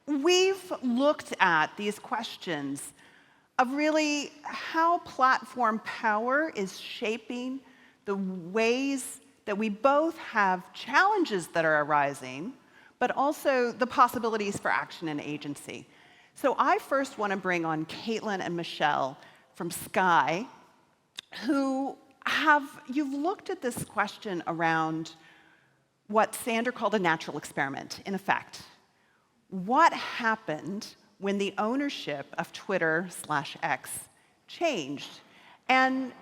we've looked at these questions of really how platform power is shaping the ways that we both have challenges that are arising, but also the possibilities for action and agency. So I first want to bring on Kaitlin and Michelle from Sky, you've looked at this question around what Sander called a natural experiment, in effect. What happened when the ownership of Twitter/X changed? And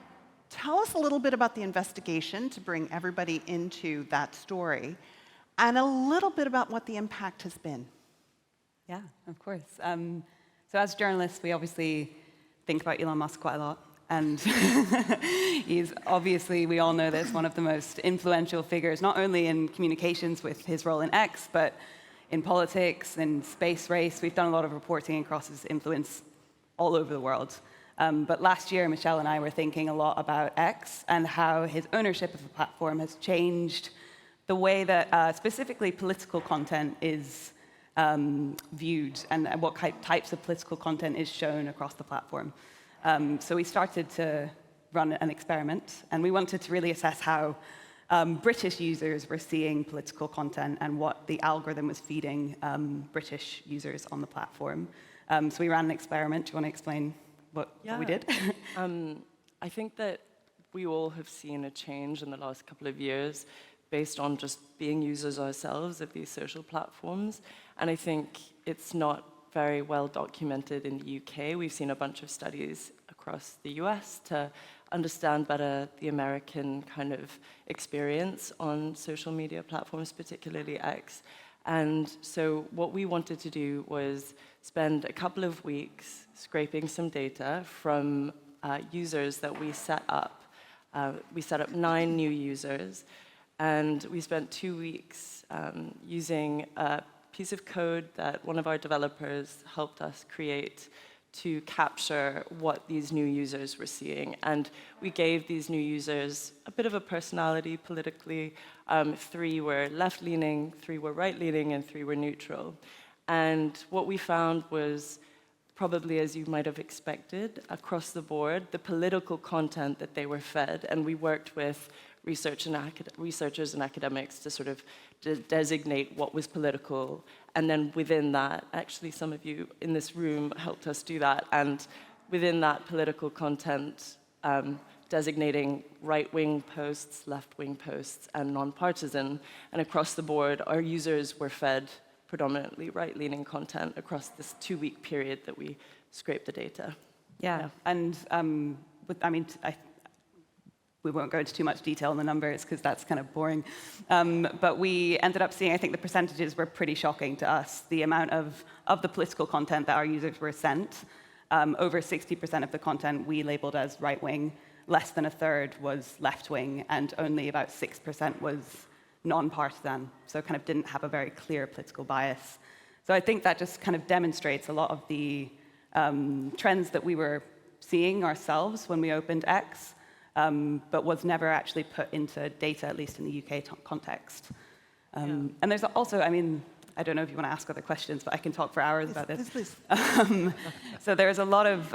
tell us a little bit about the investigation to bring everybody into that story, and a little bit about what the impact has been. Yeah, of course. So as journalists, we obviously think about Elon Musk quite a lot. And he's obviously, we all know this, one of the most influential figures, not only in communications with his role in X, but in politics and space race. We've done a lot of reporting across his influence all over the world. But last year, Michelle and I were thinking a lot about X and how his ownership of the platform has changed the way that specifically political content is viewed and what types of political content is shown across the platform. So we started to run an experiment, and we wanted to really assess how British users were seeing political content and what the algorithm was feeding British users on the platform. So we ran an experiment. Do you want to explain what we did? I think that we all have seen a change in the last couple of years based on just being users ourselves of these social platforms. And I think it's not very well documented in the UK. We've seen a bunch of studies across the US to understand better the American kind of experience on social media platforms, particularly X. And so what we wanted to do was spend a couple of weeks scraping some data from users that we set up. We set up 9 new users, and we spent 2 weeks using a piece of code that one of our developers helped us create to capture what these new users were seeing. And we gave these new users a bit of a personality politically. 3 were left-leaning, 3 were right-leaning, and 3 were neutral. And what we found was, probably as you might have expected, across the board, the political content that they were fed. And we worked with researchers and academics to sort of designate what was political. And then within that, actually some of you in this room helped us do that. And within that political content, designating right-wing posts, left-wing posts, and non-partisan. And across the board, our users were fed predominantly right-leaning content across this 2-week period that we scraped the data. Yeah. And we won't go into too much detail on the numbers because that's kind of boring. But we ended up seeing, I think the percentages were pretty shocking to us. The amount of the political content that our users were sent, over 60% of the content we labeled as right-wing, less than a third was left-wing, and only about 6% was non-partisan, so kind of didn't have a very clear political bias. So I think that just kind of demonstrates a lot of the trends that we were seeing ourselves when we opened X, but was never actually put into data, at least in the UK context. And there's also, I don't know if you want to ask other questions, but I can talk for hours about this. Please. So there's a lot of,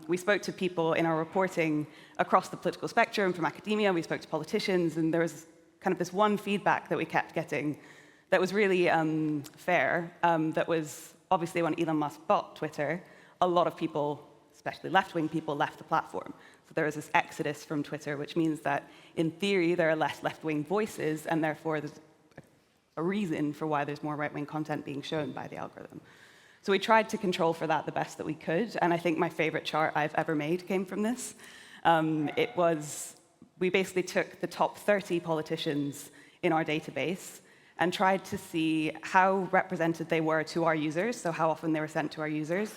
we spoke to people in our reporting across the political spectrum, from academia, we spoke to politicians, and there was kind of this one feedback that we kept getting that was really fair, that was obviously when Elon Musk bought Twitter, a lot of people, especially left-wing people, left the platform. So there was this exodus from Twitter, which means that in theory there are less left-wing voices, and therefore there's a reason for why there's more right-wing content being shown by the algorithm. So we tried to control for that the best that we could, and I think my favorite chart I've ever made came from this. We basically took the top 30 politicians in our database and tried to see how represented they were to our users, so how often they were sent to our users,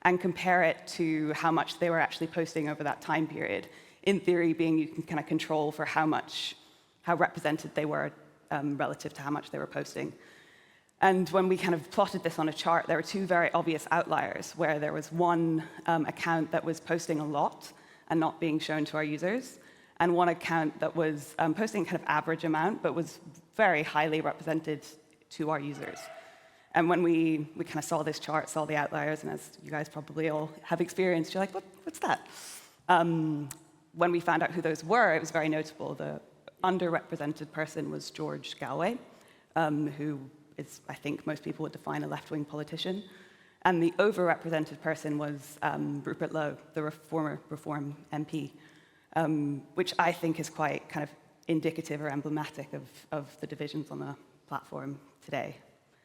and compare it to how much they were actually posting over that time period. In theory, being you can kind of control for how represented they were relative to how much they were posting. And when we kind of plotted this on a chart, there were 2 very obvious outliers, where there was one account that was posting a lot and not being shown to our users, and one account that was posting kind of average amount, but was very highly represented to our users. And when we kind of saw this chart, saw the outliers, and as you guys probably all have experienced, you're like, what's that? When we found out who those were, it was very notable. The underrepresented person was George Galway, who is, I think most people would define a left-wing politician. And the overrepresented person was Rupert Lowe, the former Reform MP, which I think is quite kind of indicative or emblematic of the divisions on the platform today.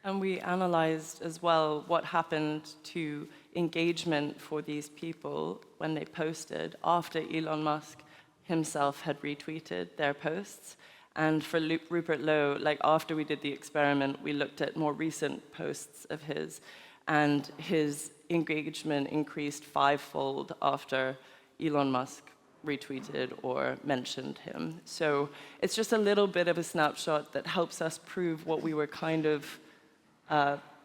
And we analyzed as well what happened to engagement for these people when they posted after Elon Musk himself had retweeted their posts. And for Rupert Lowe, like after we did the experiment, we looked at more recent posts of his, and his engagement increased 5-fold after Elon Musk retweeted or mentioned him. So it's just a little bit of a snapshot that helps us prove what we were kind of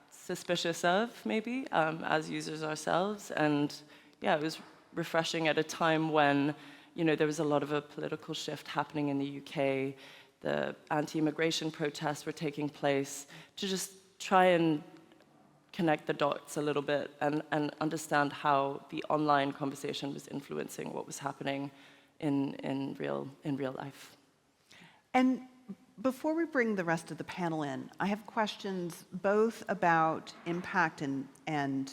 suspicious of, maybe, as users ourselves. And yeah, it was refreshing at a time when, there was a lot of a political shift happening in the UK. The anti-immigration protests were taking place, to just try and connect the dots a little bit and understand how the online conversation was influencing what was happening in real life. And before we bring the rest of the panel in, I have questions both about impact and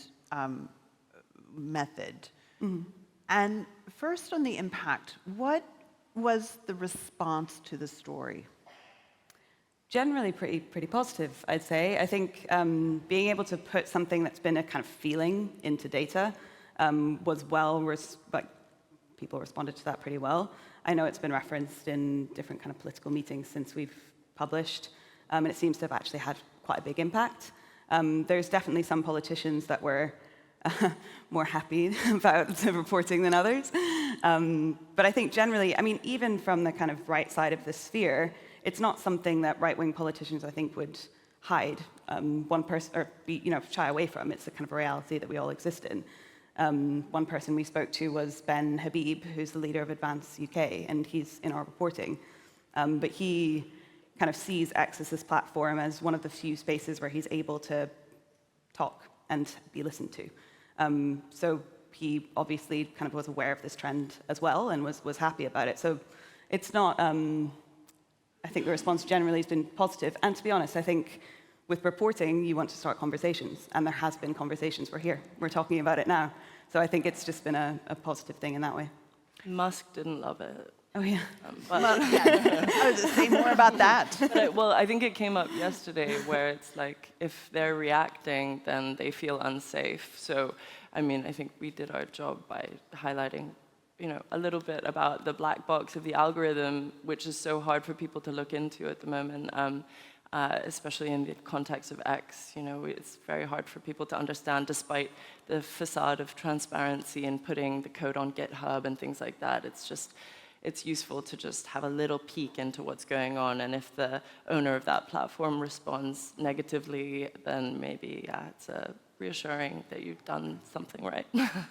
method. Mm-hmm. And first on the impact, what was the response to the story? Generally pretty positive, I'd say. I think being able to put something that's been a kind of feeling into data was people responded to that pretty well. I know it's been referenced in different kind of political meetings since we've published, and it seems to have actually had quite a big impact. There's definitely some politicians that were more happy about the reporting than others. But I think generally, even from the kind of right side of the sphere, it's not something that right-wing politicians, I think, would hide one person or shy away from. It's a kind of a reality that we all exist in. One person we spoke to was Ben Habib, who's the leader of Advance UK, and he's in our reporting. But he kind of sees X as this platform as one of the few spaces where he's able to talk and be listened to. So he obviously kind of was aware of this trend as well and was happy about it. So it's not... I think the response generally has been positive. And to be honest, I think with reporting, you want to start conversations. And there has been conversations. We're here. We're talking about it now. So I think it's just been a positive thing in that way. Musk didn't love it. Oh, yeah. I was say more about that. Well, I think it came up yesterday where it's like, if they're reacting, then they feel unsafe. So, I think we did our job by highlighting a little bit about the black box of the algorithm, which is so hard for people to look into at the moment, especially in the context of X. It's very hard for people to understand, despite the facade of transparency and putting the code on GitHub and things like that. It's useful to just have a little peek into what's going on, and if the owner of that platform responds negatively, then maybe, it's reassuring that you've done something right.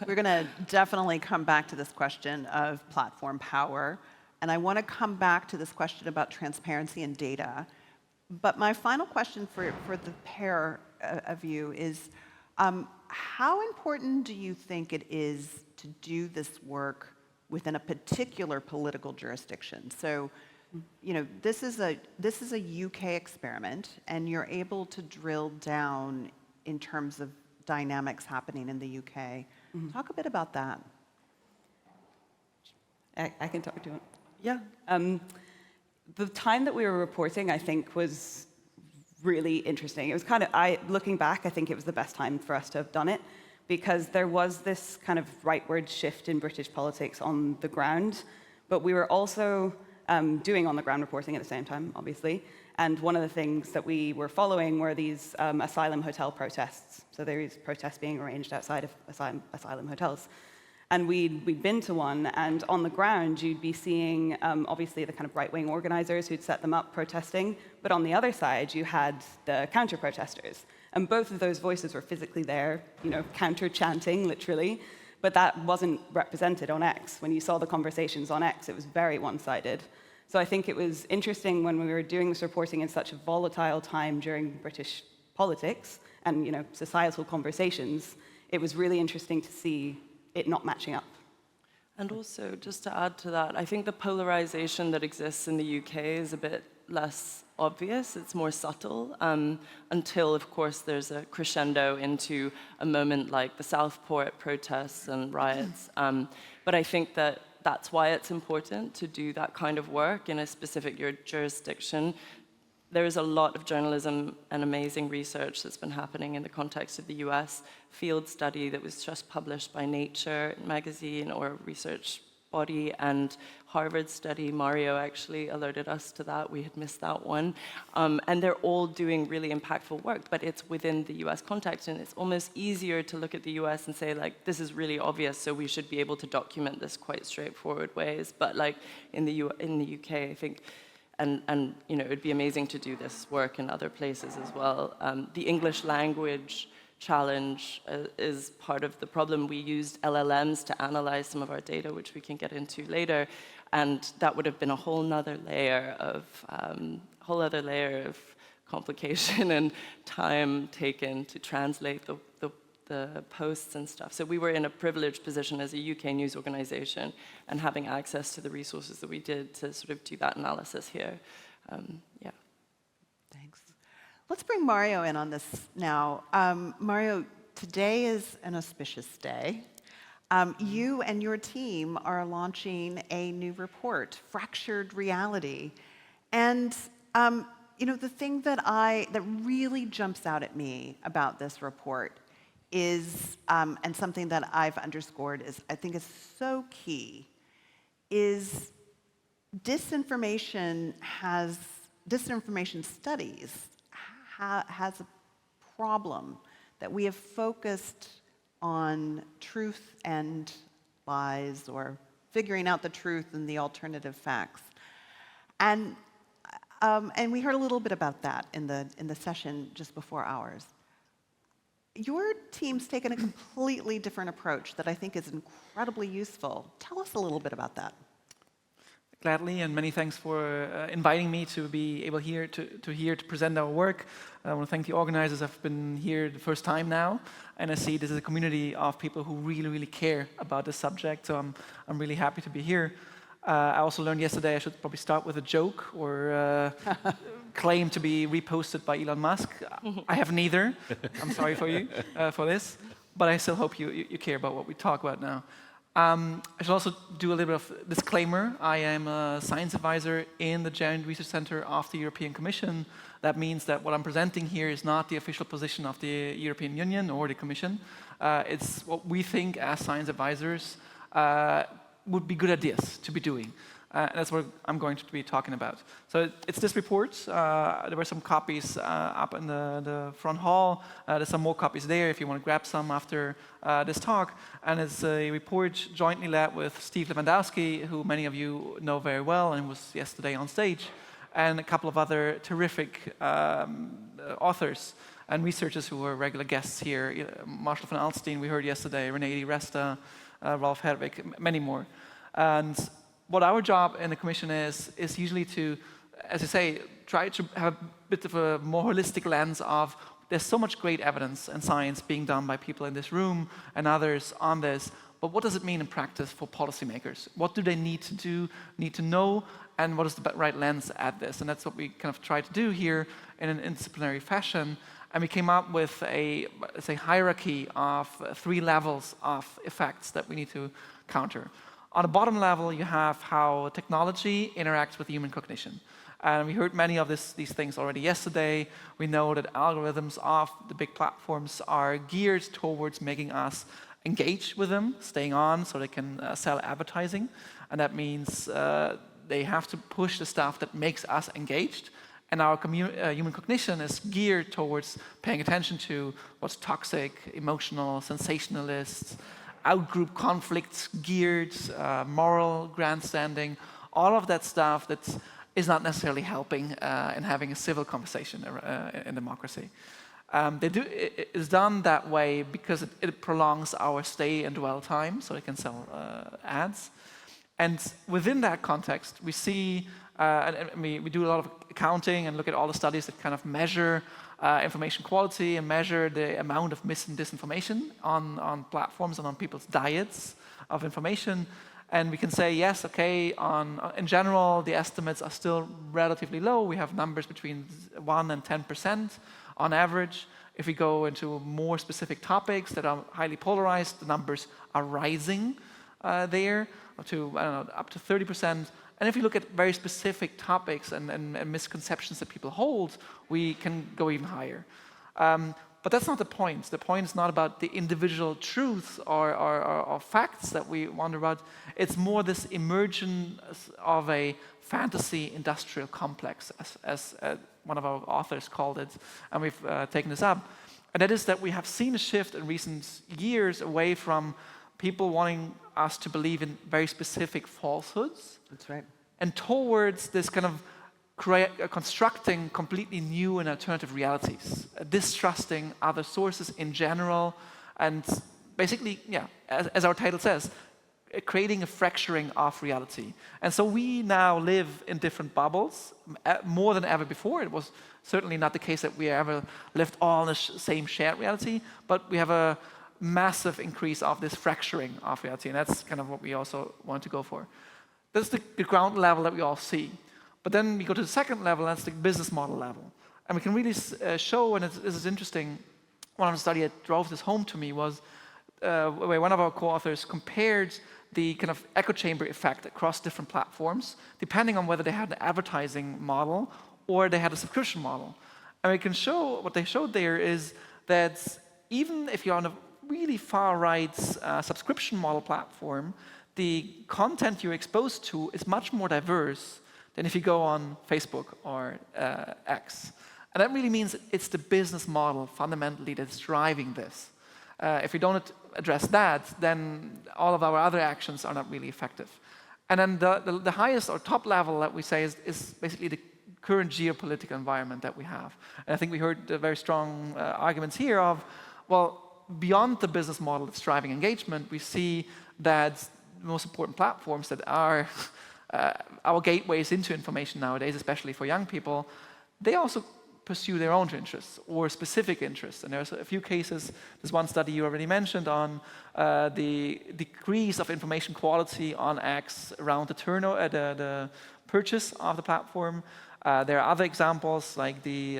We're going to definitely come back to this question of platform power, and I want to come back to this question about transparency and data. But my final question for the pair of you is, how important do you think it is to do this work within a particular political jurisdiction? So, this is a UK experiment, and you're able to drill down in terms of dynamics happening in the UK. Mm-hmm. Talk a bit about that. I can talk to you. Yeah. The time that we were reporting, I think, was really interesting. It was kind of, looking back, I think it was the best time for us to have done it, because there was this kind of rightward shift in British politics on the ground, but we were also doing on-the-ground reporting at the same time, obviously. And one of the things that we were following were these asylum hotel protests. So there is protests being arranged outside of asylum hotels. And we'd been to one, and on the ground, you'd be seeing, obviously, the kind of right-wing organizers who'd set them up protesting, but on the other side, you had the counter-protesters. And both of those voices were physically there, counter-chanting, literally, but that wasn't represented on X. When you saw the conversations on X, it was very one-sided. So I think it was interesting when we were doing this reporting in such a volatile time during British politics and societal conversations, it was really interesting to see it not matching up. And also, just to add to that, I think the polarization that exists in the UK is a bit less obvious. It's more subtle, until, of course, there's a crescendo into a moment like the Southport protests and riots. But I think that that's why it's important to do that kind of work in a specific jurisdiction. There is a lot of journalism and amazing research that's been happening in the context of the US field study that was just published by Nature magazine, or a research body, and Harvard study. Mario actually alerted us to that. We had missed that one. And they're all doing really impactful work, but it's within the US context, and it's almost easier to look at the US and say, like, this is really obvious, so we should be able to document this quite straightforward ways. But like in the UK, I think, and it'd be amazing to do this work in other places as well. The English language challenge is part of the problem. We used LLMs to analyze some of our data, which we can get into later, and that would have been a whole other layer of complication and time taken to translate the posts and stuff. So we were in a privileged position as a UK news organization, and having access to the resources that we did to sort of do that analysis here. Yeah. Thanks. Let's bring Mario in on this now. Mario, today is an auspicious day. You and your team are launching a new report, Fractured Reality. And the thing that really jumps out at me about this report is, and something that I've underscored is, I think is so key, is disinformation studies has a problem that we have focused on truth and lies, or figuring out the truth and the alternative facts. And we heard a little bit about that in the session just before ours. Your team's taken a completely different approach that I think is incredibly useful. Tell us a little bit about that. Gladly, and many thanks for inviting me to be able here to present our work. I want to thank the organizers. I've been here the first time now, and I see this is a community of people who really, really care about this subject. So I'm really happy to be here. I also learned yesterday I should probably start with a joke or claim to be reposted by Elon Musk. I have neither. I'm sorry for you for this, but I still hope you care about what we talk about now. I should also do a little bit of disclaimer. I am a science advisor in the Joint Research Center of the European Commission. That means that what I'm presenting here is not the official position of the European Union or the Commission. It's what we think as science advisors would be good ideas to be doing. And that's what I'm going to be talking about. So it's this report. There were some copies up in the front hall. There's some more copies there if you want to grab some after this talk. And it's a report jointly led with Steve Lewandowski, who many of you know very well and was yesterday on stage, and a couple of other terrific authors and researchers who were regular guests here. Marshall van Alstein, we heard yesterday, René Di Resta, Rolf Herwig, many more. And what our job in the Commission is usually to, as you say, try to have a bit of a more holistic lens of there's so much great evidence and science being done by people in this room and others on this, but what does it mean in practice for policymakers? What do they need to do, need to know, and what is the right lens at this? And that's what we kind of try to do here in an interdisciplinary fashion. And we came up with a, let's say, hierarchy of 3 levels of effects that we need to counter. On the bottom level, you have how technology interacts with human cognition. And we heard many of these things already yesterday. We know that algorithms of the big platforms are geared towards making us engage with them, staying on so they can sell advertising. And that means they have to push the stuff that makes us engaged. And our human cognition is geared towards paying attention to what's toxic, emotional, sensationalist, out-group conflicts geared, moral grandstanding, all of that stuff that is not necessarily helping in having a civil conversation in democracy. It's done that way because it prolongs our stay and dwell time, so they can sell ads. And within that context, we see, and we do a lot of accounting and look at all the studies that kind of measure information quality and measure the amount of mis and disinformation on platforms and on people's diets of information. And we can say, yes, okay, in general, the estimates are still relatively low. We have numbers between 1 and 10% on average. If we go into more specific topics that are highly polarized, the numbers are rising there up to, I don't know, up to 30%. And if you look at very specific topics and misconceptions that people hold, we can go even higher. But that's not the point. The point is not about the individual truths or facts that we wonder about. It's more this emergence of a fantasy industrial complex, as one of our authors called it, and we've taken this up. And that is that we have seen a shift in recent years away from people wanting us to believe in very specific falsehoods. That's right. And towards this kind of constructing completely new and alternative realities, distrusting other sources in general, and basically, yeah, as our title says, creating a fracturing of reality. And so we now live in different bubbles, more than ever before. It was certainly not the case that we ever lived all in the same shared reality, but we have a massive increase of this fracturing of reality, and that's kind of what we also want to go for. That's the ground level that we all see. But then we go to the second level, that's the business model level. And we can really show, and this is interesting, one of the studies that drove this home to me was where one of our co-authors compared the kind of echo chamber effect across different platforms, depending on whether they had an advertising model or they had a subscription model. And we can show, what they showed there is that even if you're on a really far-right subscription model platform, the content you're exposed to is much more diverse than if you go on Facebook or X. And that really means it's the business model fundamentally that's driving this. If we don't address that, then all of our other actions are not really effective. And then the highest or top level that we say is basically the current geopolitical environment that we have. And I think we heard very strong arguments here of, well, beyond the business model that's driving engagement, we see that the most important platforms that are our gateways into information nowadays, especially for young people, they also pursue their own interests or specific interests. And there's a few cases, there's one study you already mentioned on the decrease of information quality on X around the purchase of the platform. There are other examples like the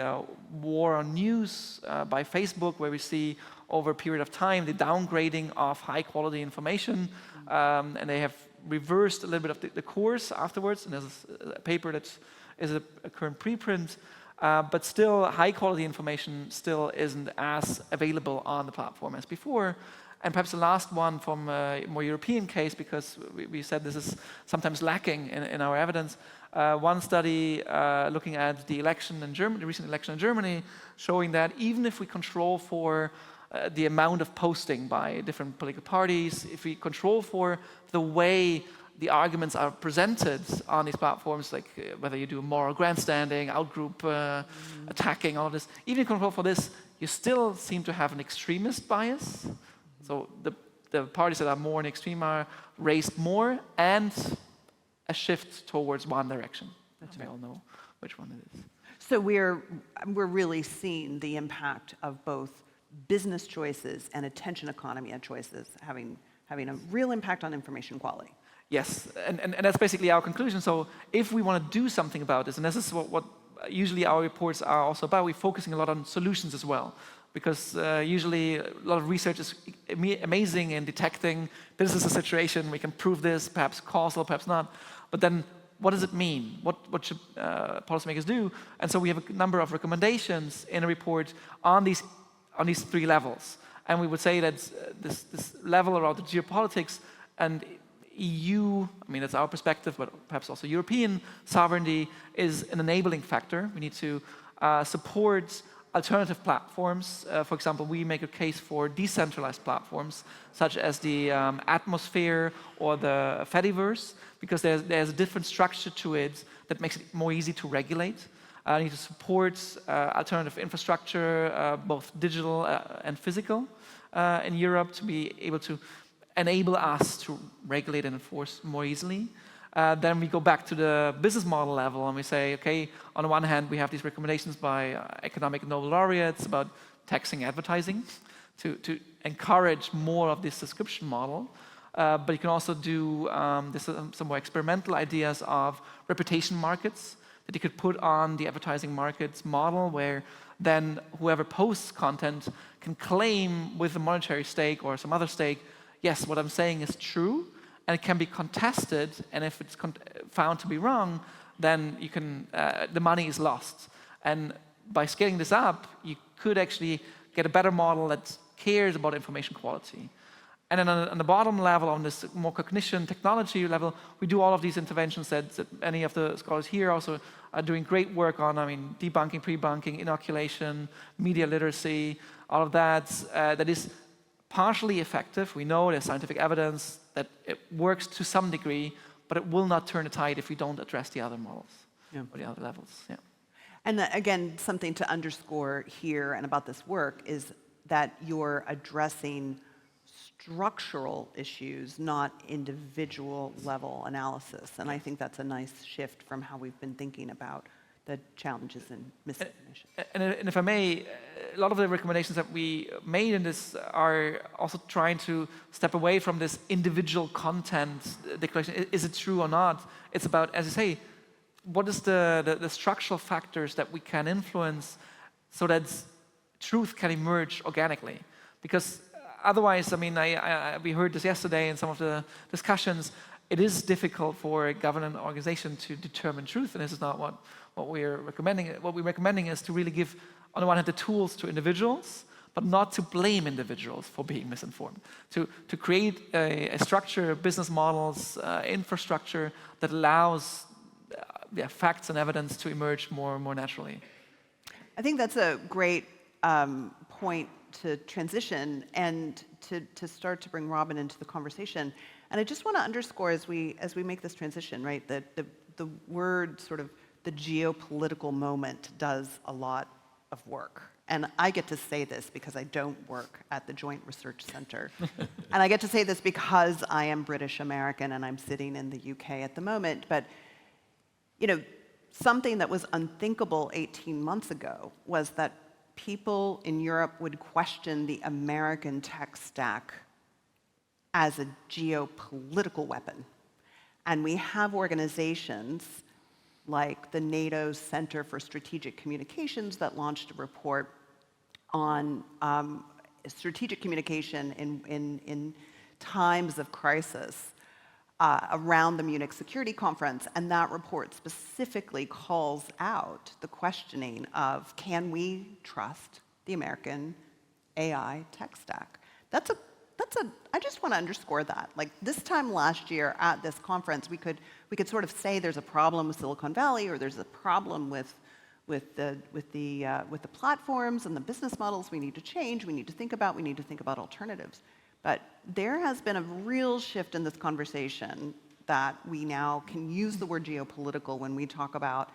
war on news by Facebook, where we see over a period of time the downgrading of high quality information, and they have reversed a little bit of the course afterwards, and there's a paper that is a current preprint, but still high quality information still isn't as available on the platform as before. And perhaps the last one from a more European case, because we said this is sometimes lacking in our evidence. One study looking at the election in Germany, the recent election in Germany, showing that even if we control for the amount of posting by different political parties, if we control for the way the arguments are presented on these platforms, like whether you do moral grandstanding, outgroup attacking, all of this, even if you control for this, you still seem to have an extremist bias. So the parties that are more in extreme are raised more, and a shift towards one direction. We all know which one it is. So we're really seeing the impact of both business choices and attention economy choices having a real impact on information quality. Yes, and that's basically our conclusion. So if we want to do something about this, and this is what usually our reports are also about, we're focusing a lot on solutions as well. Because usually a lot of research is amazing in detecting this is a situation, we can prove this, perhaps causal, perhaps not. But then what does it mean? What should policymakers do? And so we have a number of recommendations in a report on these three levels. And we would say that this level around the geopolitics and EU, I mean, that's our perspective, but perhaps also European sovereignty is an enabling factor. We need to support alternative platforms. For example, we make a case for decentralized platforms, such as the Atmosphere or the Fediverse, because there's a different structure to it that makes it more easy to regulate. We need to support alternative infrastructure, both digital and physical, in Europe to be able to enable us to regulate and enforce more easily. Then we go back to the business model level and we say, okay, on the one hand, we have these recommendations by economic Nobel laureates about taxing advertising to encourage more of this subscription model. But you can also do some more experimental ideas of reputation markets that you could put on the advertising markets model, where then whoever posts content can claim with a monetary stake or some other stake, yes, what I'm saying is true, and it can be contested, and if it's found to be wrong, then you can, the money is lost. And by scaling this up, you could actually get a better model that cares about information quality. And then on the bottom level, on this more cognition technology level, we do all of these interventions that any of the scholars here also are doing great work on. I mean, debunking, pre-bunking, inoculation, media literacy, all of that. That is partially effective. We know there's scientific evidence that it works to some degree, but it will not turn the tide if we don't address the other models or the other levels. Yeah. And again, something to underscore here and about this work is that you're addressing structural issues, not individual level analysis. And I think that's a nice shift from how we've been thinking about the challenges in misinformation. And if I may, a lot of the recommendations that we made in this are also trying to step away from this individual content declaration. Is it true or not? It's about, as you say, what is the structural factors that we can influence so that truth can emerge organically? Because otherwise, I mean, we heard this yesterday in some of the discussions, it is difficult for a government organization to determine truth, and this is not what we're recommending. What we're recommending is to really give, on the one hand, the tools to individuals, but not to blame individuals for being misinformed. To create a structure, business models, infrastructure that allows facts and evidence to emerge more naturally. I think that's a great point to transition and to start to bring Robin into the conversation. And I just want to underscore as we make this transition, right, that the word sort of the geopolitical moment does a lot of work. And I get to say this because I don't work at the Joint Research Center. And I get to say this because I am British American and I'm sitting in the UK at the moment. But, you know, something that was unthinkable 18 months ago was that people in Europe would question the American tech stack as a geopolitical weapon. And we have organizations like the NATO Center for Strategic Communications that launched a report on strategic communication in times of crisis around the Munich Security Conference, and that report specifically calls out the questioning of, can we trust the American AI tech stack? I just want to underscore that. Like this time last year at this conference, we could sort of say there's a problem with Silicon Valley, or there's a problem with the platforms and the business models we need to change. We need to think about alternatives. But there has been a real shift in this conversation that we now can use the word geopolitical when we talk about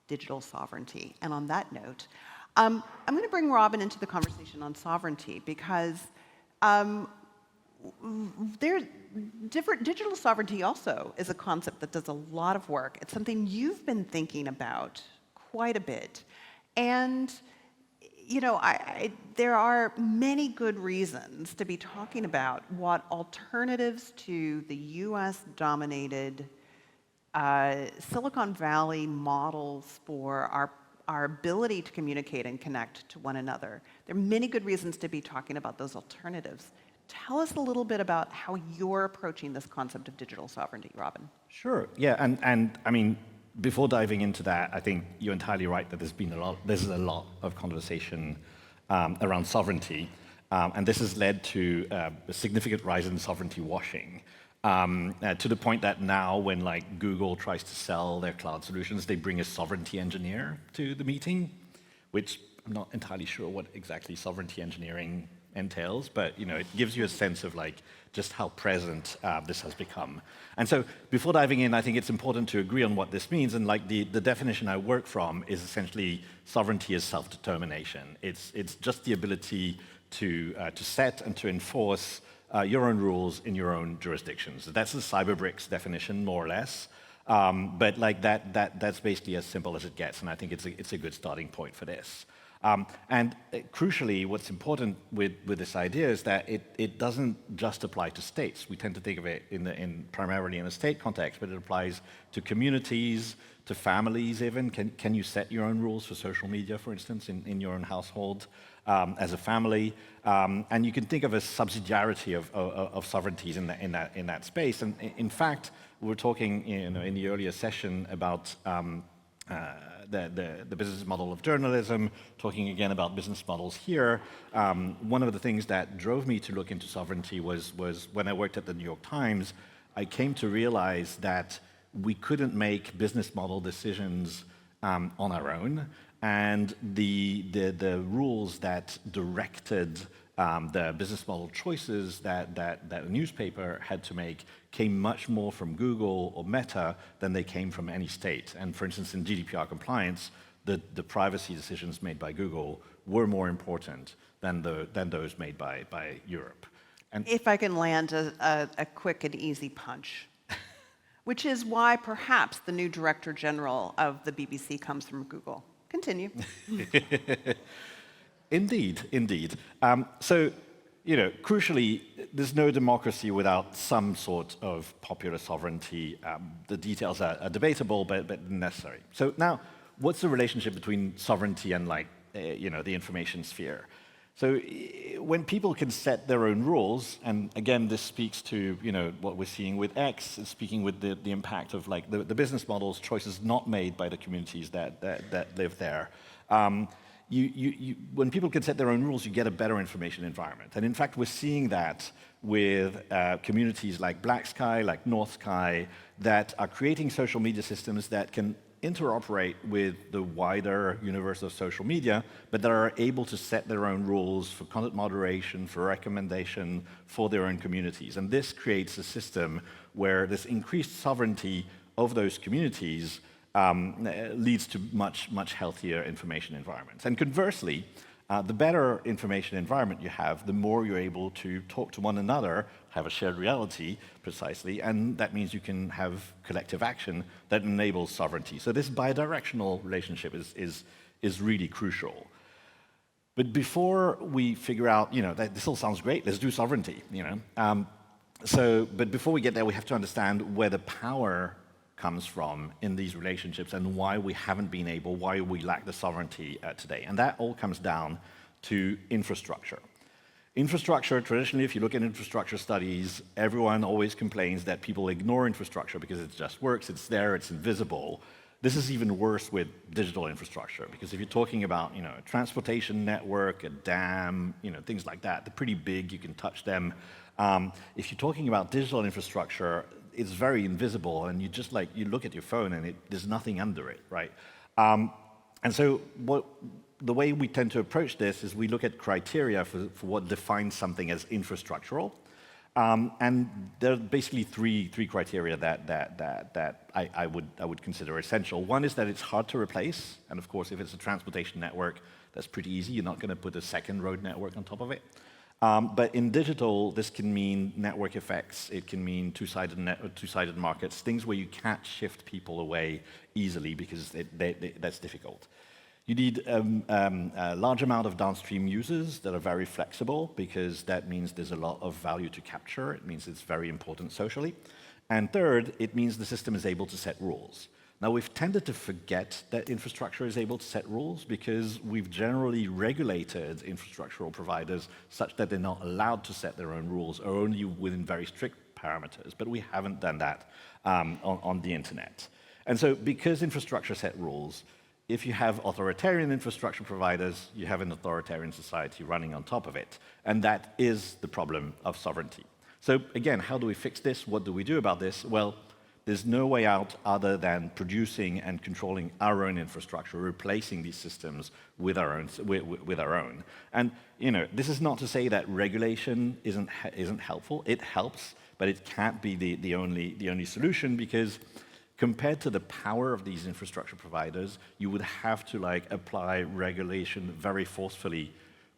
digital sovereignty. And on that note, I'm going to bring Robin into the conversation on sovereignty because digital sovereignty also is a concept that does a lot of work. It's something you've been thinking about quite a bit. And you know, there are many good reasons to be talking about what alternatives to the US-dominated Silicon Valley models for our ability to communicate and connect to one another. There are many good reasons to be talking about those alternatives. Tell us a little bit about how you're approaching this concept of digital sovereignty, Robin. Sure, yeah, and I mean, before diving into that, I think you're entirely right that there's a lot of conversation around sovereignty, and this has led to a significant rise in sovereignty washing, to the point that now when like Google tries to sell their cloud solutions, they bring a sovereignty engineer to the meeting, which I'm not entirely sure what exactly sovereignty engineering entails, but you know, it gives you a sense of like just how present this has become. And so before diving in, I think it's important to agree on what this means. And like the definition I work from is essentially sovereignty is self-determination. It's just the ability to set and to enforce your own rules in your own jurisdictions. That's the CyberBRICS definition, more or less. But like that's basically as simple as it gets, and I think it's a good starting point for this. Crucially, what's important with this idea is that it doesn't just apply to states. We tend to think of it primarily in a state context, but it applies to communities, to families even. Can you set your own rules for social media, for instance, in your own household as a family? And you can think of a subsidiarity of sovereignties in that space. And in fact, we were talking in the earlier session about the business model of journalism, talking again about business models here. One of the things that drove me to look into sovereignty was when I worked at the New York Times, I came to realize that we couldn't make business model decisions on our own, and the rules that directed the business model choices that a newspaper had to make came much more from Google or Meta than they came from any state. And for instance, in GDPR compliance, the privacy decisions made by Google were more important than those made by Europe. And if I can land a quick and easy punch, which is why perhaps the new Director General of the BBC comes from Google. Continue. Indeed. So, crucially, there's no democracy without some sort of popular sovereignty. The details are debatable, but necessary. So now, what's the relationship between sovereignty and, the information sphere? So when people can set their own rules, and again, this speaks to what we're seeing with X, it's speaking with the impact of the business models, choices not made by the communities that live there. When people can set their own rules, you get a better information environment. And in fact, we're seeing that with communities like Black Sky, like North Sky, that are creating social media systems that can interoperate with the wider universe of social media, but that are able to set their own rules for content moderation, for recommendation, for their own communities. And this creates a system where this increased sovereignty of those communities leads to much healthier information environments. And conversely, the better information environment you have, the more you're able to talk to one another, have a shared reality, precisely, and that means you can have collective action that enables sovereignty. So this bidirectional relationship is really crucial. But before we figure out, that this all sounds great, let's do sovereignty, but before we get there, we have to understand where the power comes from in these relationships and why we lack the sovereignty today. And that all comes down to infrastructure. Infrastructure, traditionally, if you look at infrastructure studies, everyone always complains that people ignore infrastructure because it just works, it's there, it's invisible. This is even worse with digital infrastructure, because if you're talking about, a transportation network, a dam, things like that, they're pretty big, you can touch them. If you're talking about digital infrastructure, it's very invisible, and you look at your phone and there's nothing under it, right? And so the way we tend to approach this is we look at criteria for what defines something as infrastructural. And there are basically three criteria that I would consider essential. One is that it's hard to replace, and of course, if it's a transportation network, that's pretty easy. You're not going to put a second road network on top of it. But in digital, this can mean network effects. It can mean two-sided markets, things where you can't shift people away easily because that's difficult. You need a large amount of downstream users that are very flexible, because that means there's a lot of value to capture. It means it's very important socially. And third, it means the system is able to set rules. Now, we've tended to forget that infrastructure is able to set rules because we've generally regulated infrastructural providers such that they're not allowed to set their own rules, or only within very strict parameters. But we haven't done that on the internet. And so because infrastructure set rules, if you have authoritarian infrastructure providers, you have an authoritarian society running on top of it. And that is the problem of sovereignty. So again, how do we fix this? What do we do about this? Well, there's no way out other than producing and controlling our own infrastructure, replacing these systems with our own. And this is not to say that regulation isn't helpful. It helps, but it can't be the only solution, because compared to the power of these infrastructure providers, you would have to apply regulation very forcefully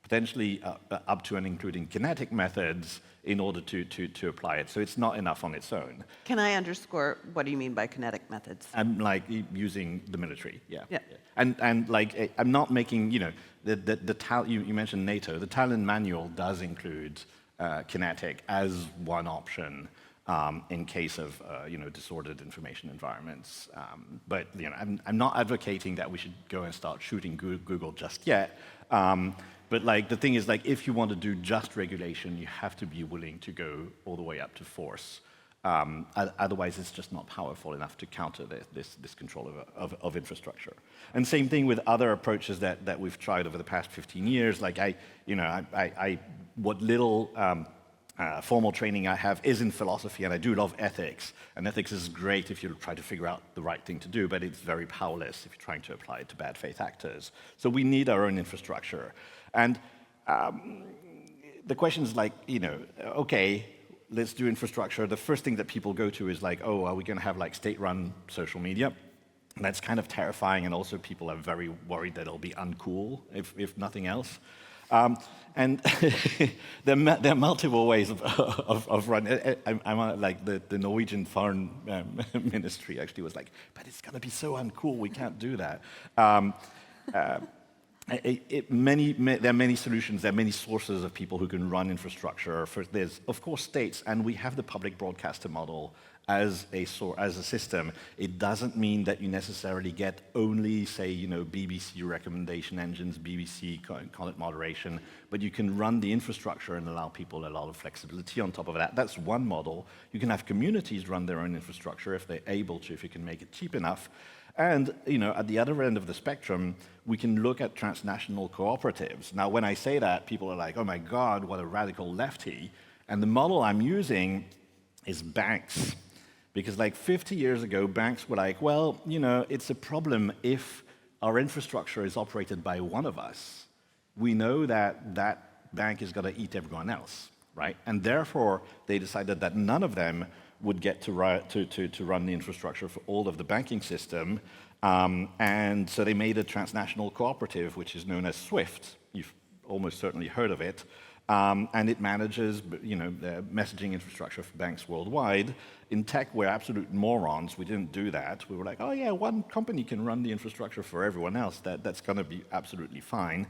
potentially up to and including kinetic methods in order to apply it. So it's not enough on its own. Can I underscore what do you mean by kinetic methods? I'm like using the military, yeah. Yeah. And like I'm not making, you mentioned NATO. The Tallinn manual does include kinetic as one option in case of disordered information environments. But I'm not advocating that we should go and start shooting Google just yet. But like the thing is, like if you want to do just regulation, you have to be willing to go all the way up to force. Otherwise, it's just not powerful enough to counter this control of infrastructure. And same thing with other approaches that we've tried over the past 15 years. Like what little formal training I have is in philosophy, and I do love ethics. And ethics is great if you try to figure out the right thing to do, but it's very powerless if you're trying to apply it to bad faith actors. So we need our own infrastructure. And the question is like, okay, let's do infrastructure. The first thing that people go to is like, oh, are we going to have like state-run social media? And that's kind of terrifying, and also people are very worried that it'll be uncool, if nothing else. And there are multiple ways of running. I'm on, like the Norwegian Foreign Ministry actually was like, but it's going to be so uncool, we can't do that. There are many solutions, there are many sources of people who can run infrastructure. There's, of course, states, and we have the public broadcaster model as a system. It doesn't mean that you necessarily get only, say, BBC recommendation engines, BBC content moderation, but you can run the infrastructure and allow people a lot of flexibility on top of that. That's one model. You can have communities run their own infrastructure if they're able to, if you can make it cheap enough. And at the other end of the spectrum, we can look at transnational cooperatives. Now, when I say that, people are like, oh my God, what a radical lefty. And the model I'm using is banks. Because like 50 years ago, banks were like, well, it's a problem if our infrastructure is operated by one of us. We know that that bank is going to eat everyone else, right? And therefore, they decided that none of them would get to run the infrastructure for all of the banking system. And so they made a transnational cooperative, which is known as SWIFT. You've almost certainly heard of it. And it manages, the messaging infrastructure for banks worldwide. In tech, we're absolute morons. We didn't do that. We were like, oh yeah, one company can run the infrastructure for everyone else. That's going to be absolutely fine.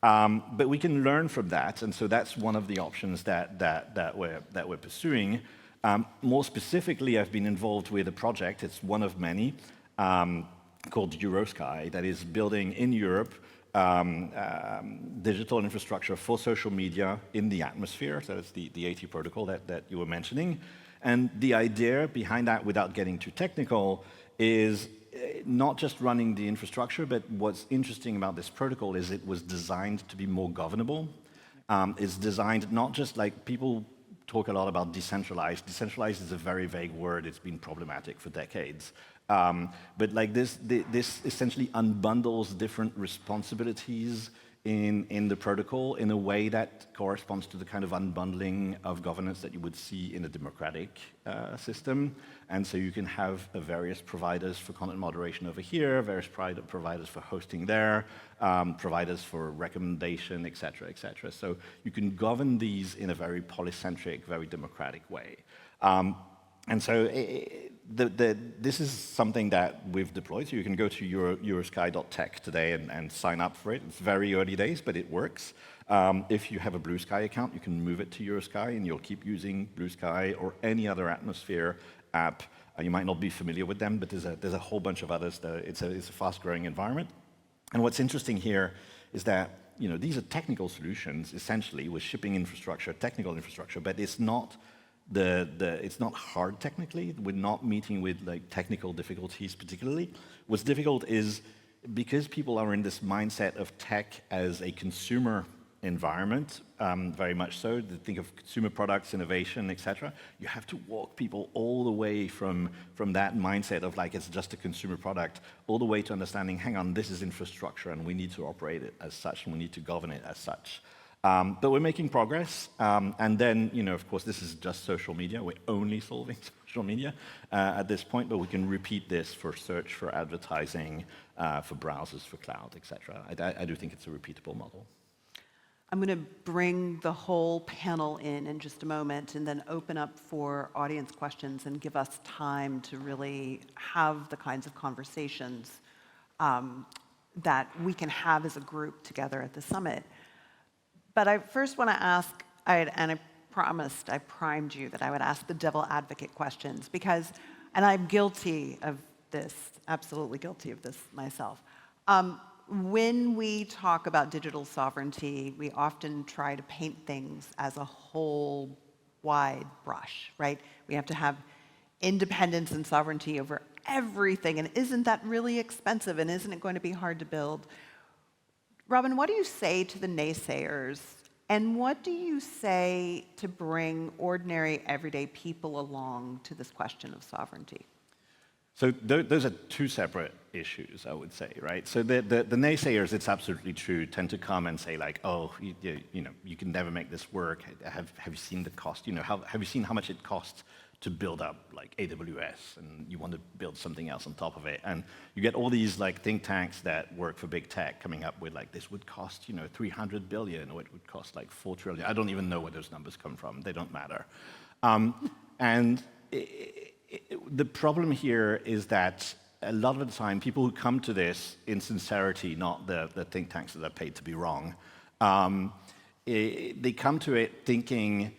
But we can learn from that, and so that's one of the options that we're pursuing. More specifically, I've been involved with a project. It's one of many called Eurosky that is building in Europe digital infrastructure for social media in the atmosphere. So it's the AT protocol that you were mentioning. And the idea behind that, without getting too technical, is not just running the infrastructure, but what's interesting about this protocol is it was designed to be more governable. It's designed not just like people talk a lot about decentralized. Decentralized is a very vague word. It's been problematic for decades. But like this essentially unbundles different responsibilities in the protocol in a way that corresponds to the kind of unbundling of governance that you would see in a democratic system. And so you can have various providers for content moderation over here, various providers for hosting there, providers for recommendation, et cetera, et cetera. So you can govern these in a very polycentric, very democratic way. And so this is something that we've deployed. So you can go to eurosky.tech today and sign up for it. It's very early days, but it works. If you have a Blue Sky account, you can move it to Eurosky, and you'll keep using Blue Sky or any other Atmosphere app. You might not be familiar with them, but there's a whole bunch of others. It's a fast-growing environment. And what's interesting here is that these are technical solutions, essentially, with shipping infrastructure, technical infrastructure, but it's not it's not hard technically. We're not meeting with like technical difficulties particularly. What's difficult is because people are in this mindset of tech as a consumer environment, very much so. They think of consumer products, innovation, etc. You have to walk people all the way from that mindset of like it's just a consumer product, all the way to understanding, hang on, this is infrastructure, and we need to operate it as such, and we need to govern it as such. But we're making progress, and then, of course, this is just social media. We're only solving social media at this point, but we can repeat this for search, for advertising, for browsers, for cloud, etc. I do think it's a repeatable model. I'm going to bring the whole panel in just a moment and then open up for audience questions and give us time to really have the kinds of conversations that we can have as a group together at the summit. But I first want to ask, and I promised, I primed you that I would ask the devil advocate questions because, and I'm guilty of this, absolutely guilty of this myself. When we talk about digital sovereignty, we often try to paint things as a whole wide brush, right? We have to have independence and sovereignty over everything, and isn't that really expensive, and isn't it going to be hard to build? Robin, what do you say to the naysayers, and what do you say to bring ordinary, everyday people along to this question of sovereignty? So those are two separate issues, I would say, right? So the naysayers, it's absolutely true, tend to come and say like, oh, you know, you can never make this work. Have you seen the cost? You know, have you seen how much it costs to build up like AWS, and you want to build something else on top of it? And you get all these like think tanks that work for big tech coming up with like, this would cost, you know, 300 billion, or it would cost like 4 trillion. I don't even know where those numbers come from. They don't matter. The problem here is that a lot of the time, people who come to this in sincerity, not the think tanks that are paid to be wrong, they come to it thinking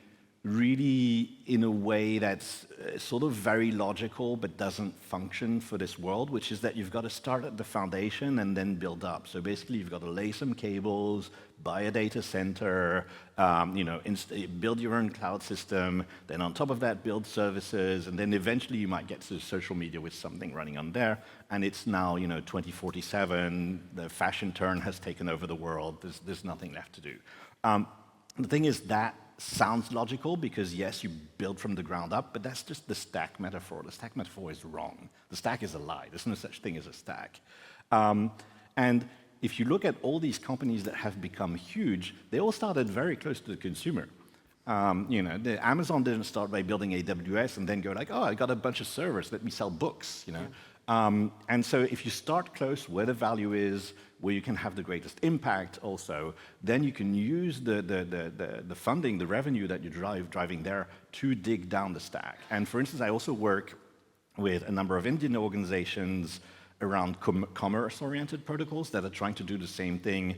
really in a way that's sort of very logical but doesn't function for this world, which is that you've got to start at the foundation and then build up. So basically, you've got to lay some cables, buy a data center, you know, build your own cloud system, then on top of that, build services, and then eventually you might get to social media with something running on there. And it's now, you know, 2047, the fashion turn has taken over the world, there's nothing left to do. The thing is that sounds logical because, yes, you build from the ground up, but that's just the stack metaphor. The stack metaphor is wrong. The stack is a lie. There's no such thing as a stack. And if you look at all these companies that have become huge, they all started very close to the consumer. You know, Amazon didn't start by building AWS and then go like, oh, I got a bunch of servers, let me sell books, you know. And so if you start close where the value is, where you can have the greatest impact also, then you can use the funding, the revenue that you're driving there to dig down the stack. And for instance, I also work with a number of Indian organizations around commerce-oriented protocols that are trying to do the same thing,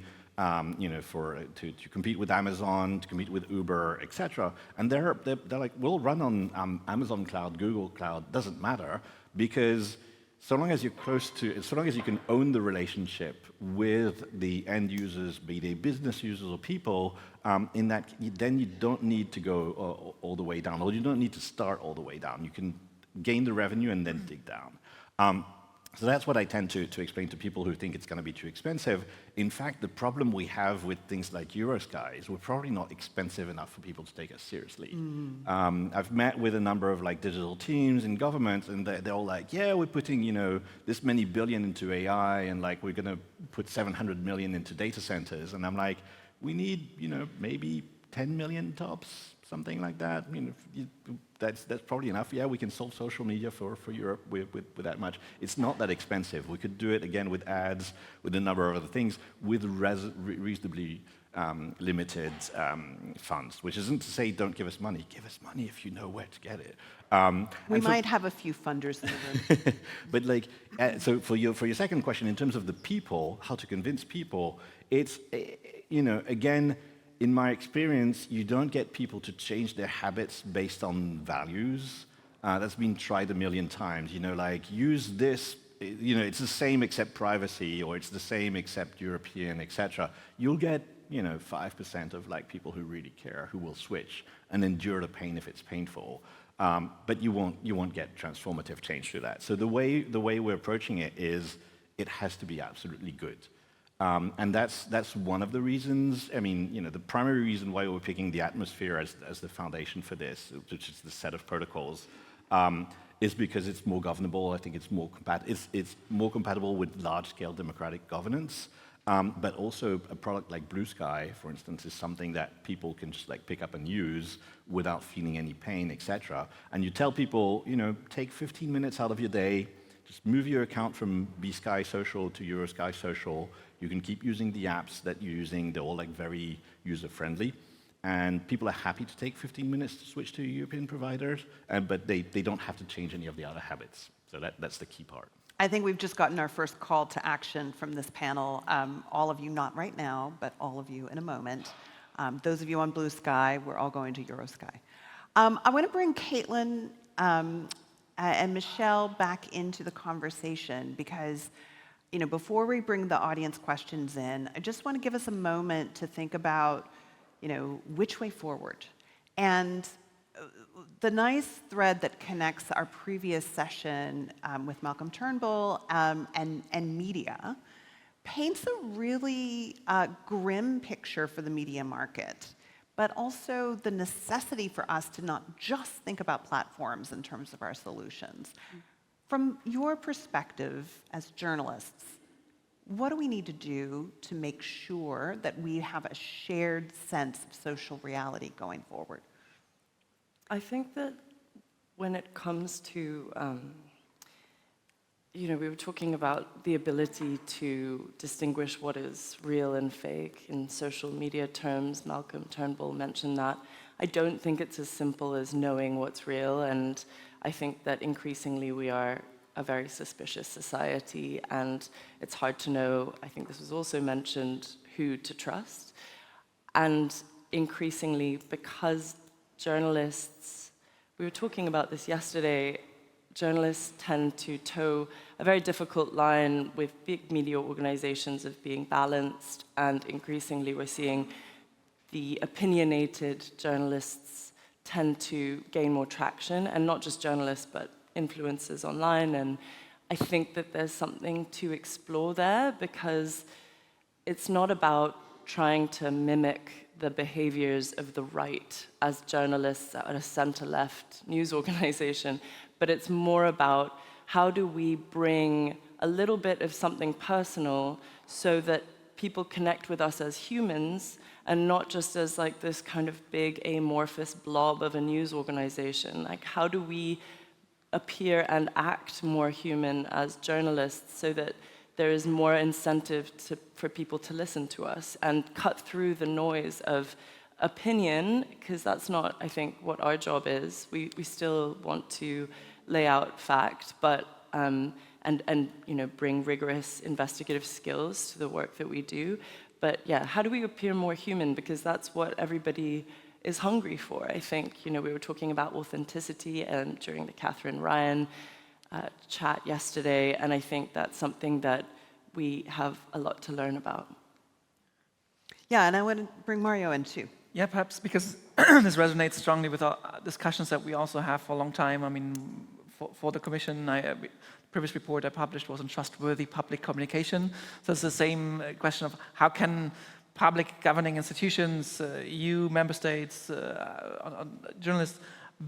you know, to compete with Amazon, to compete with Uber, etc. And they're like, we'll run on Amazon Cloud, Google Cloud, doesn't matter, because so long as you're close to, so long as you can own the relationship with the end users, be they business users or people, then you don't need to go all the way down, or you don't need to start all the way down. You can gain the revenue and then dig down. So that's what I tend to explain to people who think it's going to be too expensive. In fact, the problem we have with things like Eurosky is we're probably not expensive enough for people to take us seriously. I've met with a number of like digital teams in government, and they're all like, yeah, we're putting, you know, this many billion into AI, and like we're going to put 700 million into data centers. And I'm like, we need, you know, maybe 10 million tops, something like that. I mean, that's probably enough. Yeah, we can solve social media for Europe with that much. It's not that expensive. We could do it again with ads, with a number of other things, with reasonably limited funds. Which isn't to say don't give us money. Give us money if you know where to get it. We might have a few funders in the room. But like, so for your second question, in terms of the people, how to convince people, it's, you know, again, in my experience, you don't get people to change their habits based on values. That's been tried a million times. You know, like, use this, you know, it's the same except privacy, or it's the same except European, etc. You'll get, you know, 5% of like people who really care, who will switch and endure the pain if it's painful. But you won't get transformative change through that. So the way we're approaching it is, it has to be absolutely good. And that's one of the reasons. I mean, you know, the primary reason why we're picking the atmosphere as the foundation for this, which is the set of protocols, is because it's more governable. I think it's more compatible with large-scale democratic governance. But also a product like Blue Sky, for instance, is something that people can just like pick up and use without feeling any pain, etc. And you tell people, you know, take 15 minutes out of your day, just move your account from bSky Social to Eurosky Social. You can keep using the apps that you're using. They're all like very user-friendly. And people are happy to take 15 minutes to switch to European providers, but they don't have to change any of the other habits. So that's the key part. I think we've just gotten our first call to action from this panel. All of you, not right now, but all of you in a moment. Those of you on Blue Sky, we're all going to Eurosky. I want to bring Kaitlin and Michelle back into the conversation because, before we bring the audience questions in, I just want to give us a moment to think about, which way forward. And the nice thread that connects our previous session with Malcolm Turnbull and media paints a really grim picture for the media market, but also the necessity for us to not just think about platforms in terms of our solutions. From your perspective as journalists, what do we need to do to make sure that we have a shared sense of social reality going forward? I think that when it comes to, we were talking about the ability to distinguish what is real and fake in social media terms. Malcolm Turnbull mentioned that. I don't think it's as simple as knowing what's real, and I think that increasingly we are a very suspicious society, and it's hard to know, I think this was also mentioned, who to trust. And increasingly, because journalists, we were talking about this yesterday, journalists tend to toe a very difficult line with big media organizations of being balanced, and increasingly we're seeing the opinionated journalists tend to gain more traction, and not just journalists, but influencers online. And I think that there's something to explore there, because it's not about trying to mimic the behaviors of the right as journalists at a center-left news organization, but it's more about how do we bring a little bit of something personal so that people connect with us as humans and not just as like this kind of big amorphous blob of a news organization. Like, how do we appear and act more human as journalists so that there is more incentive for people to listen to us and cut through the noise of opinion, because that's not, I think, what our job is. We still want to lay out fact, but and bring rigorous investigative skills to the work that we do. But yeah, how do we appear more human? Because that's what everybody is hungry for. I think, we were talking about authenticity and during the Catherine Ryan chat yesterday, and I think that's something that we have a lot to learn about. Yeah, and I want to bring Mario in too. Yeah, perhaps because this resonates strongly with our discussions that we also have for a long time. I mean, for the Commission, the previous report I published was on trustworthy public communication. So it's the same question of how can public governing institutions, EU member states, journalists,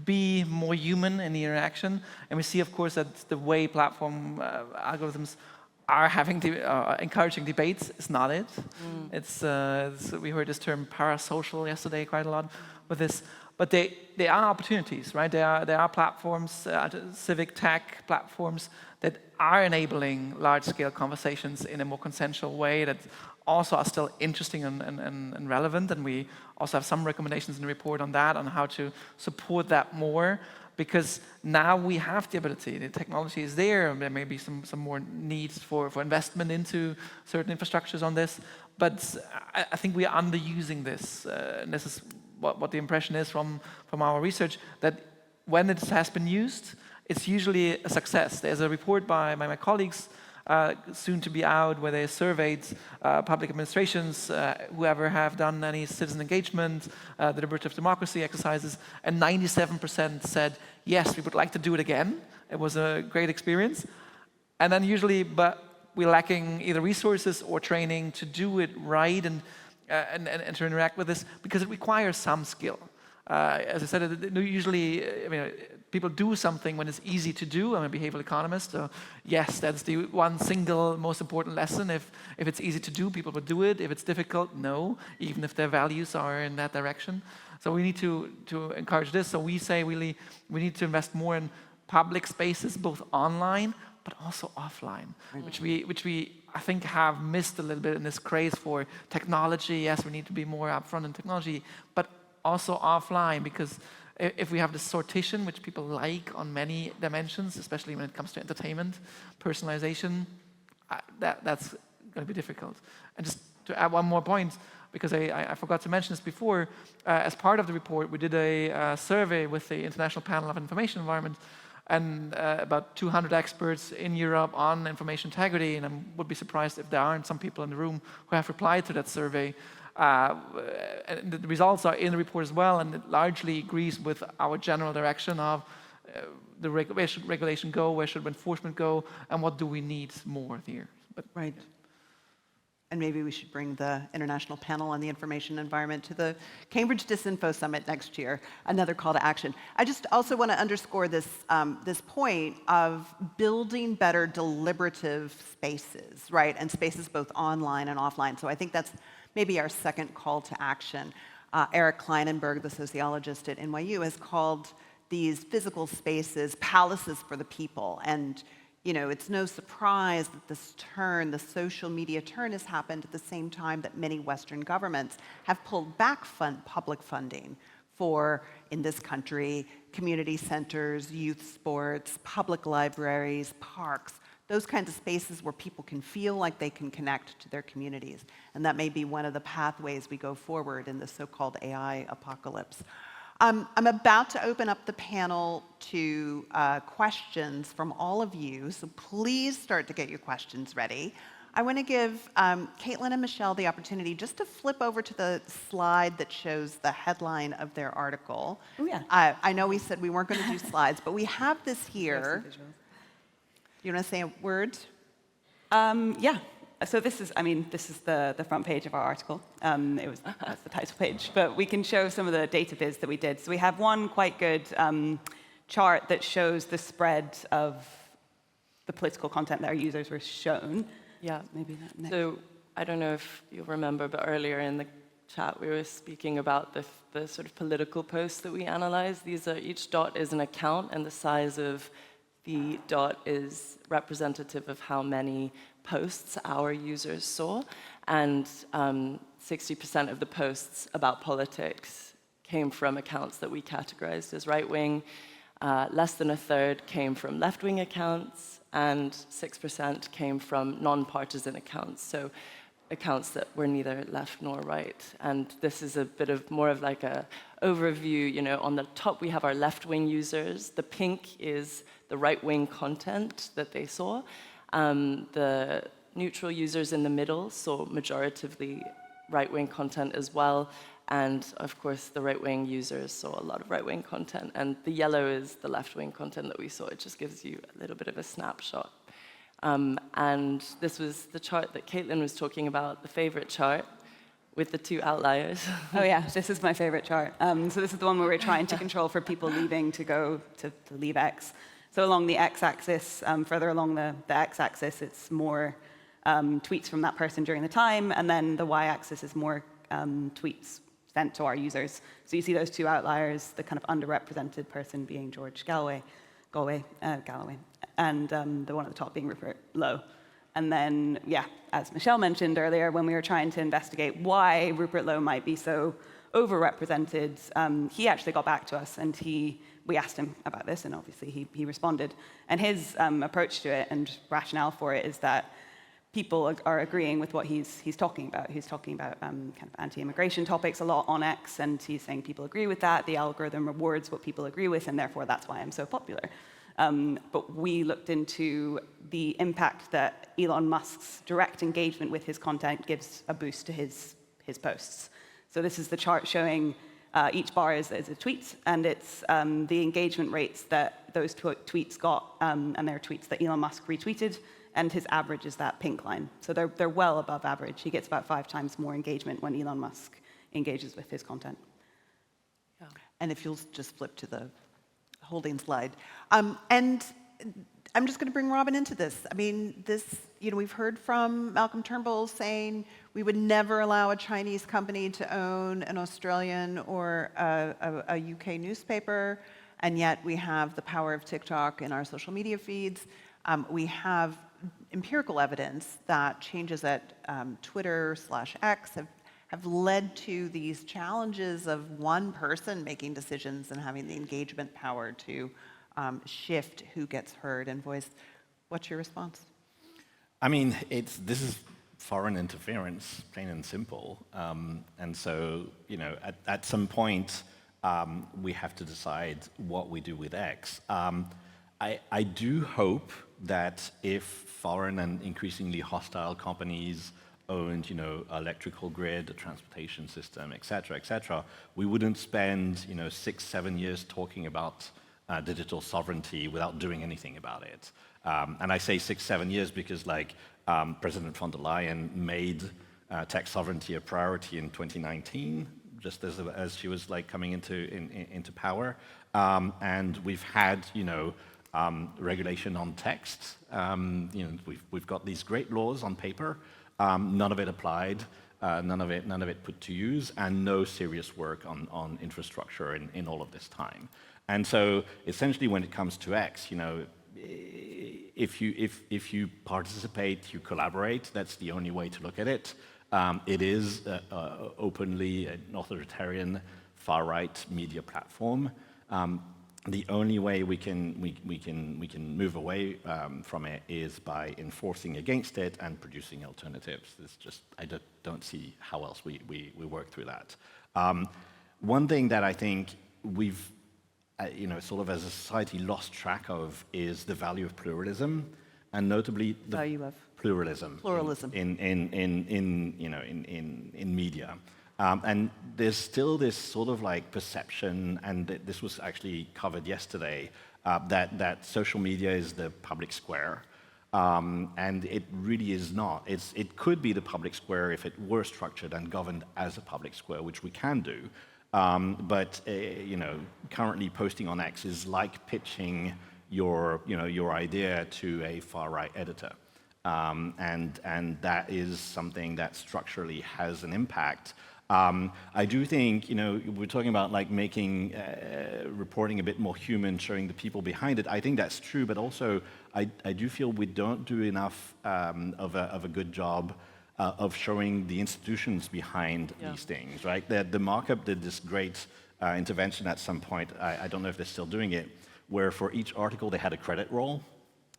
be more human in the interaction. And we see, of course, that the way platform algorithms are encouraging debates is not it. We heard this term parasocial yesterday quite a lot with this. But they are opportunities, right? There are platforms, civic tech platforms that are enabling large-scale conversations in a more consensual way that also are still interesting and relevant. And we also have some recommendations in the report on that, on how to support that more. Because now we have the ability, the technology is there, and there may be some more needs for investment into certain infrastructures on this. But I think we are underusing this. And this is what the impression is from our research, that when it has been used, it's usually a success. There's a report by my colleagues, soon to be out, where they surveyed public administrations, whoever have done any citizen engagement, deliberative democracy exercises, and 97% said, yes, we would like to do it again. It was a great experience. And then usually, but we're lacking either resources or training to do it right and to interact with this, because it requires some skill. As I said, usually, people do something when it's easy to do. I'm a behavioral economist, so yes, that's the one single most important lesson. If it's easy to do, people will do it. If it's difficult, no, even if their values are in that direction. So we need to encourage this. So we say really we need to invest more in public spaces, both online, but also offline, which we I think have missed a little bit in this craze for technology. Yes, we need to be more upfront in technology, but also offline, because if we have this sortition, which people like on many dimensions, especially when it comes to entertainment, personalization, that's going to be difficult. And just to add one more point, because I forgot to mention this before, as part of the report, we did a survey with the International Panel of Information Environment, and about 200 experts in Europe on information integrity, and I would be surprised if there aren't some people in the room who have replied to that survey. And the results are in the report as well, and it largely agrees with our general direction of where should regulation go, where should enforcement go, and what do we need more here. But, right. And maybe we should bring the International Panel on the Information Environment to the Cambridge Disinfo Summit next year, another call to action. I just also want to underscore this, this point of building better deliberative spaces, right? And spaces both online and offline. So I think that's maybe our second call to action. Eric Kleinenberg, the sociologist at NYU, has called these physical spaces palaces for the people. And you know, it's no surprise that this turn, the social media turn, has happened at the same time that many Western governments have pulled back public funding for, in this country, community centers, youth sports, public libraries, parks, those kinds of spaces where people can feel like they can connect to their communities. And that may be one of the pathways we go forward in the so-called AI apocalypse. I'm about to open up the panel to questions from all of you, so please start to get your questions ready. I want to give Kaitlin and Michelle the opportunity just to flip over to the slide that shows the headline of their article. Oh, yeah. I know we said we weren't going to do slides, but we have this here. You want to say a word? Yeah. So this is, this is the front page of our article. That's the title page. But we can show some of the data viz that we did. So we have one quite good chart that shows the spread of the political content that our users were shown. Yeah. Maybe that next. So I don't know if you'll remember, but earlier in the chat we were speaking about the sort of political posts that we analyze. These are, each dot is an account, and the size of the dot is representative of how many posts our users saw, and 60% of the posts about politics came from accounts that we categorized as right-wing. Less than a third came from left-wing accounts, and 6% came from non-partisan accounts, so accounts that were neither left nor right. And this is a bit of more of like a overview. You know, on the top we have our left-wing users. The pink is the right-wing content that they saw. The neutral users in the middle saw majoritively right-wing content as well, and of course the right-wing users saw a lot of right-wing content, and the yellow is the left-wing content that we saw. It just gives you a little bit of a snapshot. And this was the chart that Kaitlin was talking about, the favorite chart with the two outliers. Oh yeah, this is my favorite chart. So this is the one where we're trying to control for people leaving to go to leave X. So along the x-axis, further along the x-axis, it's more tweets from that person during the time, and then the y-axis is more tweets sent to our users. So you see those two outliers, the kind of underrepresented person being George Galloway, and the one at the top being Rupert Lowe. And then, yeah, as Michelle mentioned earlier, when we were trying to investigate why Rupert Lowe might be so overrepresented, he actually got back to us, and we asked him about this, and obviously he responded. And his approach to it and rationale for it is that people are agreeing with what he's talking about. He's talking about kind of anti-immigration topics a lot on X, and he's saying people agree with that. The algorithm rewards what people agree with, and therefore that's why I'm so popular. But we looked into the impact that Elon Musk's direct engagement with his content gives a boost to his posts. So this is the chart showing each bar is a tweet, and it's the engagement rates that those tweets got, and they're tweets that Elon Musk retweeted, and his average is that pink line. So they're well above average. He gets about 5 times more engagement when Elon Musk engages with his content. Yeah. And if you'll just flip to the holding slide. And I'm just going to bring Robin into this. I mean, we've heard from Malcolm Turnbull saying we would never allow a Chinese company to own an Australian or a UK newspaper, and yet we have the power of TikTok in our social media feeds. We have empirical evidence that changes at Twitter/X have led to these challenges of one person making decisions and having the engagement power to shift who gets heard and voiced. What's your response? I mean, this is foreign interference, plain and simple. And so, at some point, we have to decide what we do with X. I do hope that if foreign and increasingly hostile companies owned, electrical grid, a transportation system, et cetera, we wouldn't spend, 6-7 years talking about digital sovereignty without doing anything about it. And I say 6-7 years because, President von der Leyen made tech sovereignty a priority in 2019, just as she was coming into power. And we've had, regulation on text. We've got these great laws on paper. None of it applied, none of it put to use, and no serious work on infrastructure in all of this time. And so, essentially, when it comes to X, if you participate, you collaborate. That's the only way to look at it. It is openly an authoritarian, far-right media platform. The only way we can move away from it is by enforcing against it and producing alternatives. I don't see how else we work through that. One thing that I think we've sort of as a society lost track of is the value of pluralism, and notably the value of pluralism in media. And there's still this sort of perception, and this was actually covered yesterday, that social media is the public square. And it really is not. It could be the public square if it were structured and governed as a public square, which we can do. But currently posting on X is like pitching your idea to a far-right editor. And that is something that structurally has an impact. I do think, we're talking about making reporting a bit more human, showing the people behind it. I think that's true, but also I do feel we don't do enough of a good job of showing the institutions behind these things, right? The markup did this great intervention at some point. I don't know if they're still doing it, where for each article they had a credit roll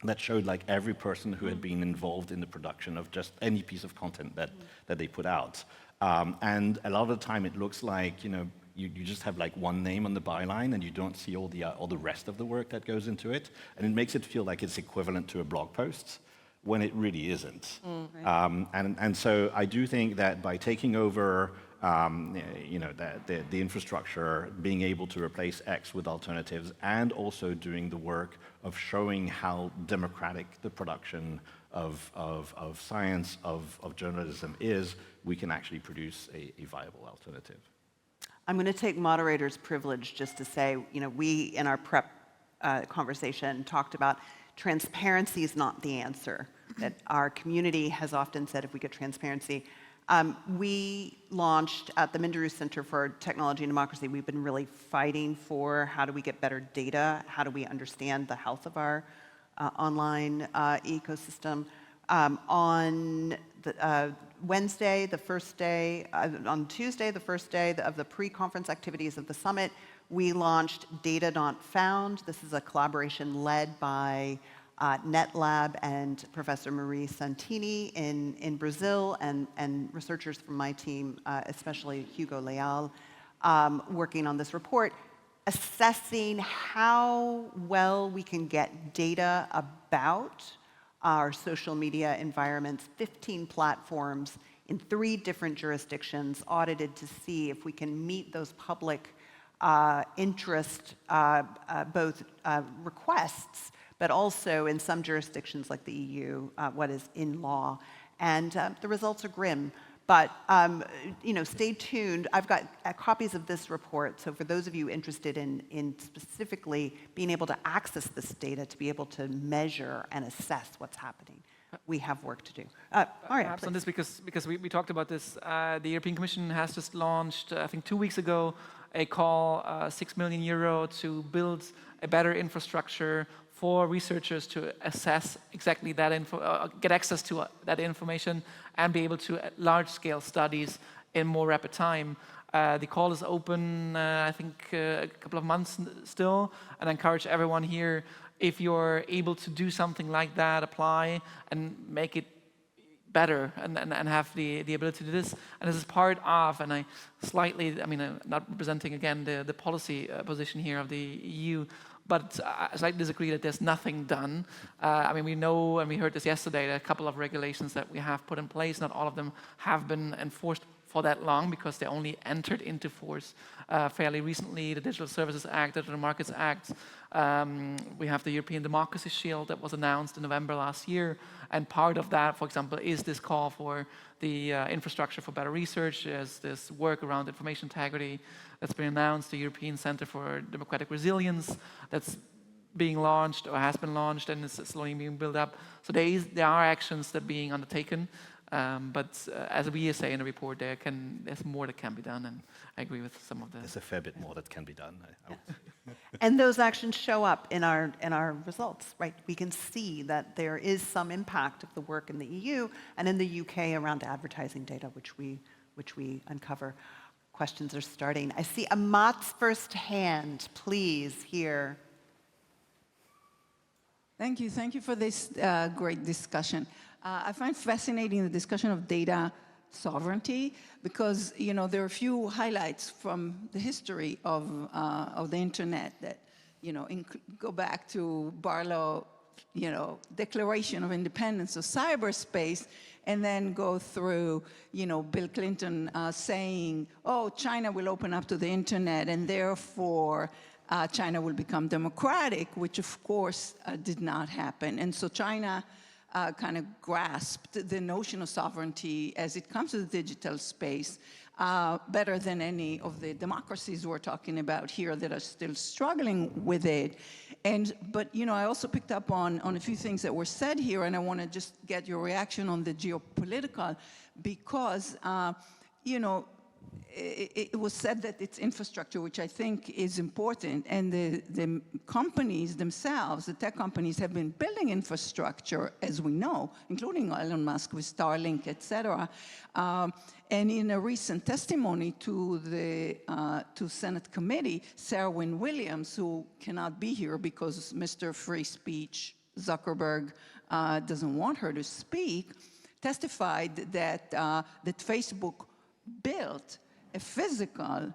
that showed every person who had been involved in the production of just any piece of content that they put out. And a lot of the time it looks like, you just have one name on the byline and you don't see all the rest of the work that goes into it. And it makes it feel like it's equivalent to a blog post when it really isn't. Right. And so I do think that by taking over the infrastructure, being able to replace X with alternatives, and also doing the work of showing how democratic the production of science, of journalism is, we can actually produce a viable alternative. I'm going to take moderator's privilege just to say, we in our prep conversation talked about transparency is not the answer. That our community has often said if we get transparency. We launched at the Minderoo Center for Technology and Democracy. We've been really fighting for how do we get better data, how do we understand the health of our online ecosystem. On Wednesday, the first day, on Tuesday, the first day of the pre-conference activities of the summit, we launched Data Not Found. This is a collaboration led by NetLab and Professor Marie Santini in Brazil, and researchers from my team, especially Hugo Leal, working on this report, assessing how well we can get data about our social media environments, 15 platforms in 3 different jurisdictions, audited to see if we can meet those public interest, both requests, but also in some jurisdictions like the EU, what is in law. And the results are grim. But stay tuned. I've got copies of this report. So for those of you interested in specifically being able to access this data, to be able to measure and assess what's happening, we have work to do. All right, perhaps on this, because we talked about this, the European Commission has just launched, I think 2 weeks ago, a call, €6 million to build a better infrastructure for researchers to assess exactly that get access to that information and be able to large-scale studies in more rapid time. The call is open, I think, a couple of months still, and I encourage everyone here, if you're able to do something like that, apply and make it better and have the ability to do this. And this is part of, and I'm not representing again the policy position here of the EU, but I slightly disagree that there's nothing done. We know, and we heard this yesterday, that a couple of regulations that we have put in place, not all of them have been enforced for that long because they only entered into force fairly recently. The Digital Services Act, the Digital Markets Act. We have the European Democracy Shield that was announced in November last year. And part of that, for example, is this call for the infrastructure for better research. There's this work around information integrity that's been announced, the European Center for Democratic Resilience that's being launched or has been launched and is slowly being built up. So there are actions that are being undertaken. But as we say in the report, there's more that can be done, and I agree with some of the... There's a fair bit more that can be done. And those actions show up in our results, right? We can see that there is some impact of the work in the EU and in the UK around advertising data, which we uncover. Questions are starting. I see Amat's first hand, please, here. Thank you for this great discussion. I find fascinating the discussion of data sovereignty because there are a few highlights from the history of the internet that go back to Barlow, Declaration of Independence of Cyberspace, and then go through Bill Clinton saying, "Oh, China will open up to the internet, and therefore." China will become democratic, which of course did not happen. And so China kind of grasped the notion of sovereignty as it comes to the digital space better than any of the democracies we're talking about here that are still struggling with it. But I also picked up on a few things that were said here, and I want to just get your reaction on the geopolitical, because it was said that it's infrastructure, which I think is important, and the companies themselves, the tech companies, have been building infrastructure, as we know, including Elon Musk with Starlink, et cetera. And in a recent testimony to Senate committee, Sarah Wynne Williams, who cannot be here because Mr. Free Speech Zuckerberg doesn't want her to speak, testified that Facebook built a physical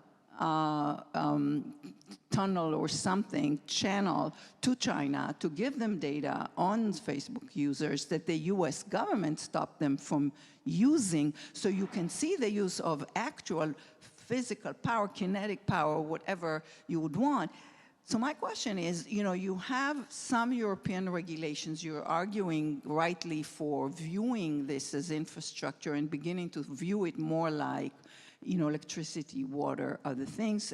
tunnel or something, channel to China to give them data on Facebook users that the US government stopped them from using. So you can see the use of actual physical power, kinetic power, whatever you would want. So my question is, you have some European regulations. You're arguing rightly for viewing this as infrastructure and beginning to view it more like, electricity, water, other things.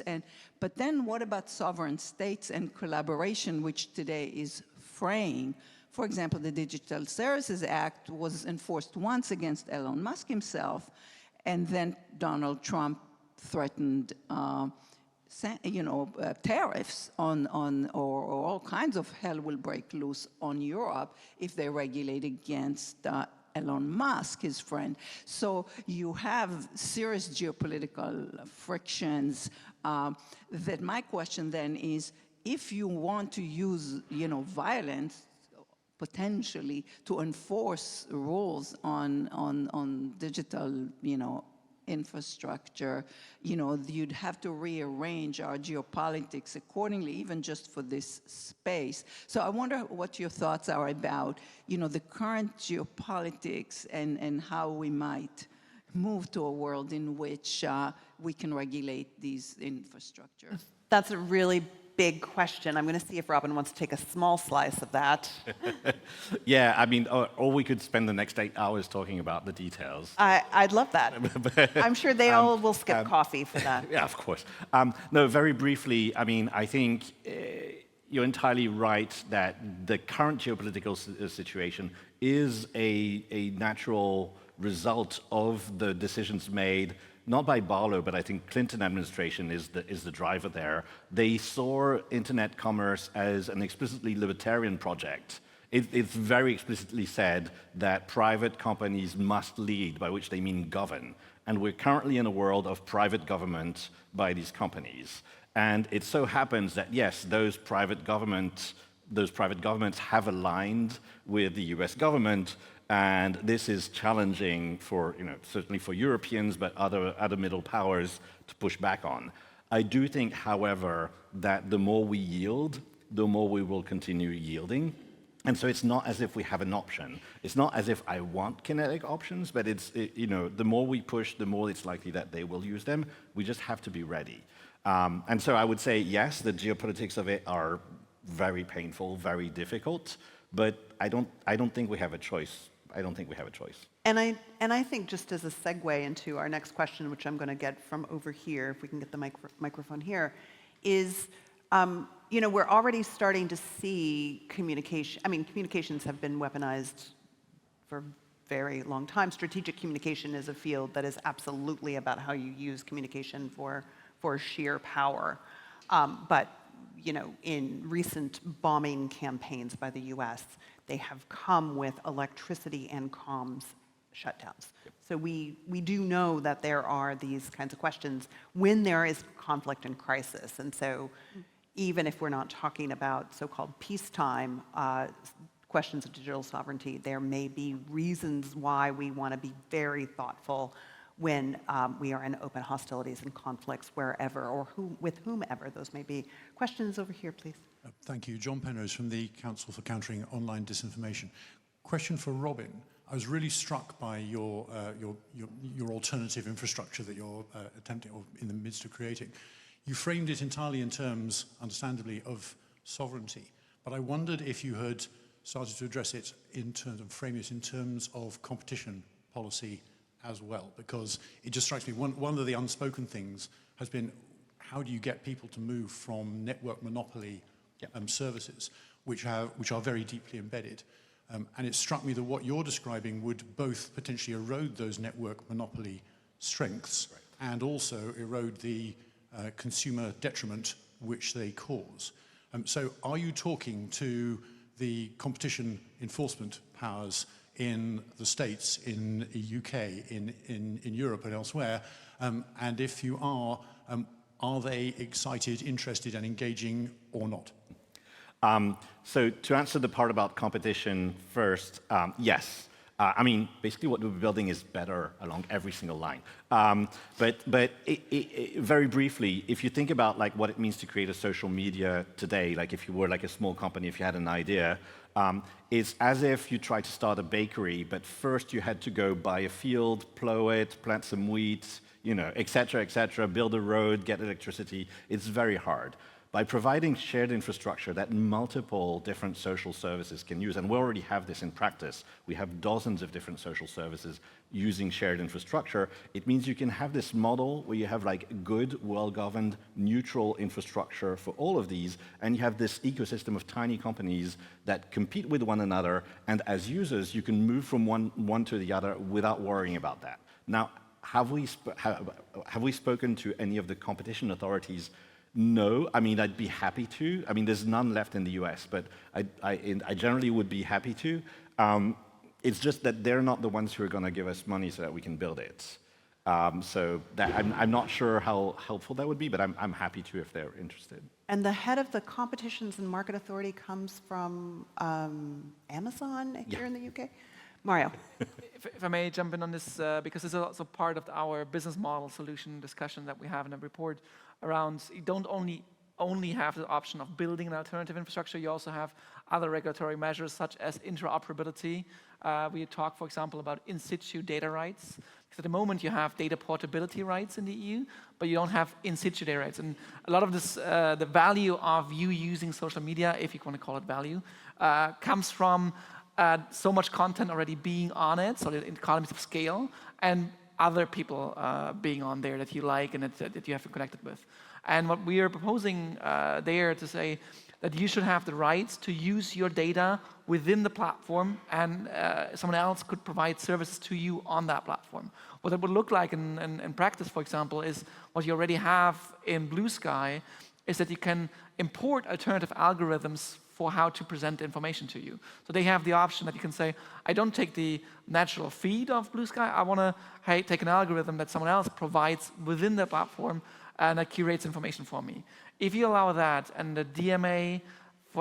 But then what about sovereign states and collaboration, which today is fraying? For example, the Digital Services Act was enforced once against Elon Musk himself, and then Donald Trump threatened tariffs or all kinds of hell will break loose on Europe if they regulate against Elon Musk, his friend. So you have serious geopolitical frictions. That my question then is, if you want to use, violence potentially to enforce rules on digital, infrastructure, you'd have to rearrange our geopolitics accordingly, even just for this space. So I wonder what your thoughts are about, the current geopolitics and how we might move to a world in which we can regulate these infrastructure. That's a really big question. I'm going to see if Robin wants to take a small slice of that. Yeah, or we could spend the next 8 hours talking about the details. I'd love that. I'm sure they all will skip coffee for that. Yeah, of course. No, very briefly, I think you're entirely right that the current geopolitical situation is a natural result of the decisions made not by Barlow, but I think Clinton administration is the driver there. They saw internet commerce as an explicitly libertarian project. It's very explicitly said that private companies must lead, by which they mean govern. And we're currently in a world of private government by these companies. And it so happens that, yes, those private governments have aligned with the US government, and this is challenging for, certainly for Europeans, but other middle powers to push back on. I do think, however, that the more we yield, the more we will continue yielding. And so it's not as if we have an option. It's not as if I want kinetic options, but the more we push, the more it's likely that they will use them. We just have to be ready. And so I would say, yes, the geopolitics of it are very painful, very difficult, but I don't think we have a choice. I don't think we have a choice. And I think just as a segue into our next question, which I'm going to get from over here, if we can get the microphone here, is, we're already starting to see communication. I mean, communications have been weaponized for a very long time. Strategic communication is a field that is absolutely about how you use communication for sheer power. But in recent bombing campaigns by the US, they have come with electricity and comms shutdowns. Yep. So we do know that there are these kinds of questions when there is conflict and crisis. And so even if we're not talking about so-called peacetime questions of digital sovereignty, there may be reasons why we want to be very thoughtful when we are in open hostilities and conflicts wherever or with whomever those may be. Questions over here, please. Thank you. John Penrose from the Council for Countering Online Disinformation. Question for Robin. I was really struck by your alternative infrastructure that you're attempting or in the midst of creating. You framed it entirely in terms, understandably, of sovereignty. But I wondered if you had started to address it in terms of frame it in terms of competition policy as well, because it just strikes me one of the unspoken things has been how do you get people to move from network monopoly services, which are very deeply embedded, and it struck me that what you're describing would both potentially erode those network monopoly strengths and also erode the consumer detriment which they cause. So are you talking to the competition enforcement powers in the States, in the UK, in Europe and elsewhere? And if you are they excited, interested and engaging or not? So to answer the part about competition first, yes. I mean, basically what we're building is better along every single line. But very briefly, if you think about like what it means to create a social media today, like if you were like a small company, if you had an idea, it's as if you tried to start a bakery, but first you had to go buy a field, plow it, plant some wheat, et cetera, build a road, get electricity. It's very hard. By providing shared infrastructure that multiple different social services can use, and we already have this in practice, we have dozens of different social services using shared infrastructure, it means you can have this model where you have like good, well-governed, neutral infrastructure for all of these, and you have this ecosystem of tiny companies that compete with one another, and as users, you can move from one to the other without worrying about that. Now, have we spoken to any of the competition authorities? No, I mean, I'd be happy to. I mean, there's none left in the US, but I generally would be happy to. It's just that they're not the ones who are going to give us money so that we can build it. So that, I'm not sure how helpful that would be, but I'm happy to if they're interested. And the head of the Competitions and Market Authority comes from Amazon here in the UK? Mario. If I may jump in on this, because this is also part of our business model solution discussion that we have in the report around, you don't only have the option of building an alternative infrastructure, you also have other regulatory measures such as interoperability. We talk, for example, about in situ data rights. Because at the moment you have data portability rights in the EU, but you don't have in situ data rights. And a lot of this, the value of you using social media, if you want to call it value, comes from so much content already being on it, so the economies of scale, and other people being on there that you like and that you have connected with. And what we are proposing there to say, that you should have the rights to use your data within the platform, and someone else could provide services to you on that platform. What it would look like in practice, for example, is what you already have in Blue Sky, is that you can import alternative algorithms for how to present information to you. So they have the option that you can say, I don't take the natural feed of Blue Sky, I want to take an algorithm that someone else provides within the platform and that curates information for me. If you allow that, and the DMA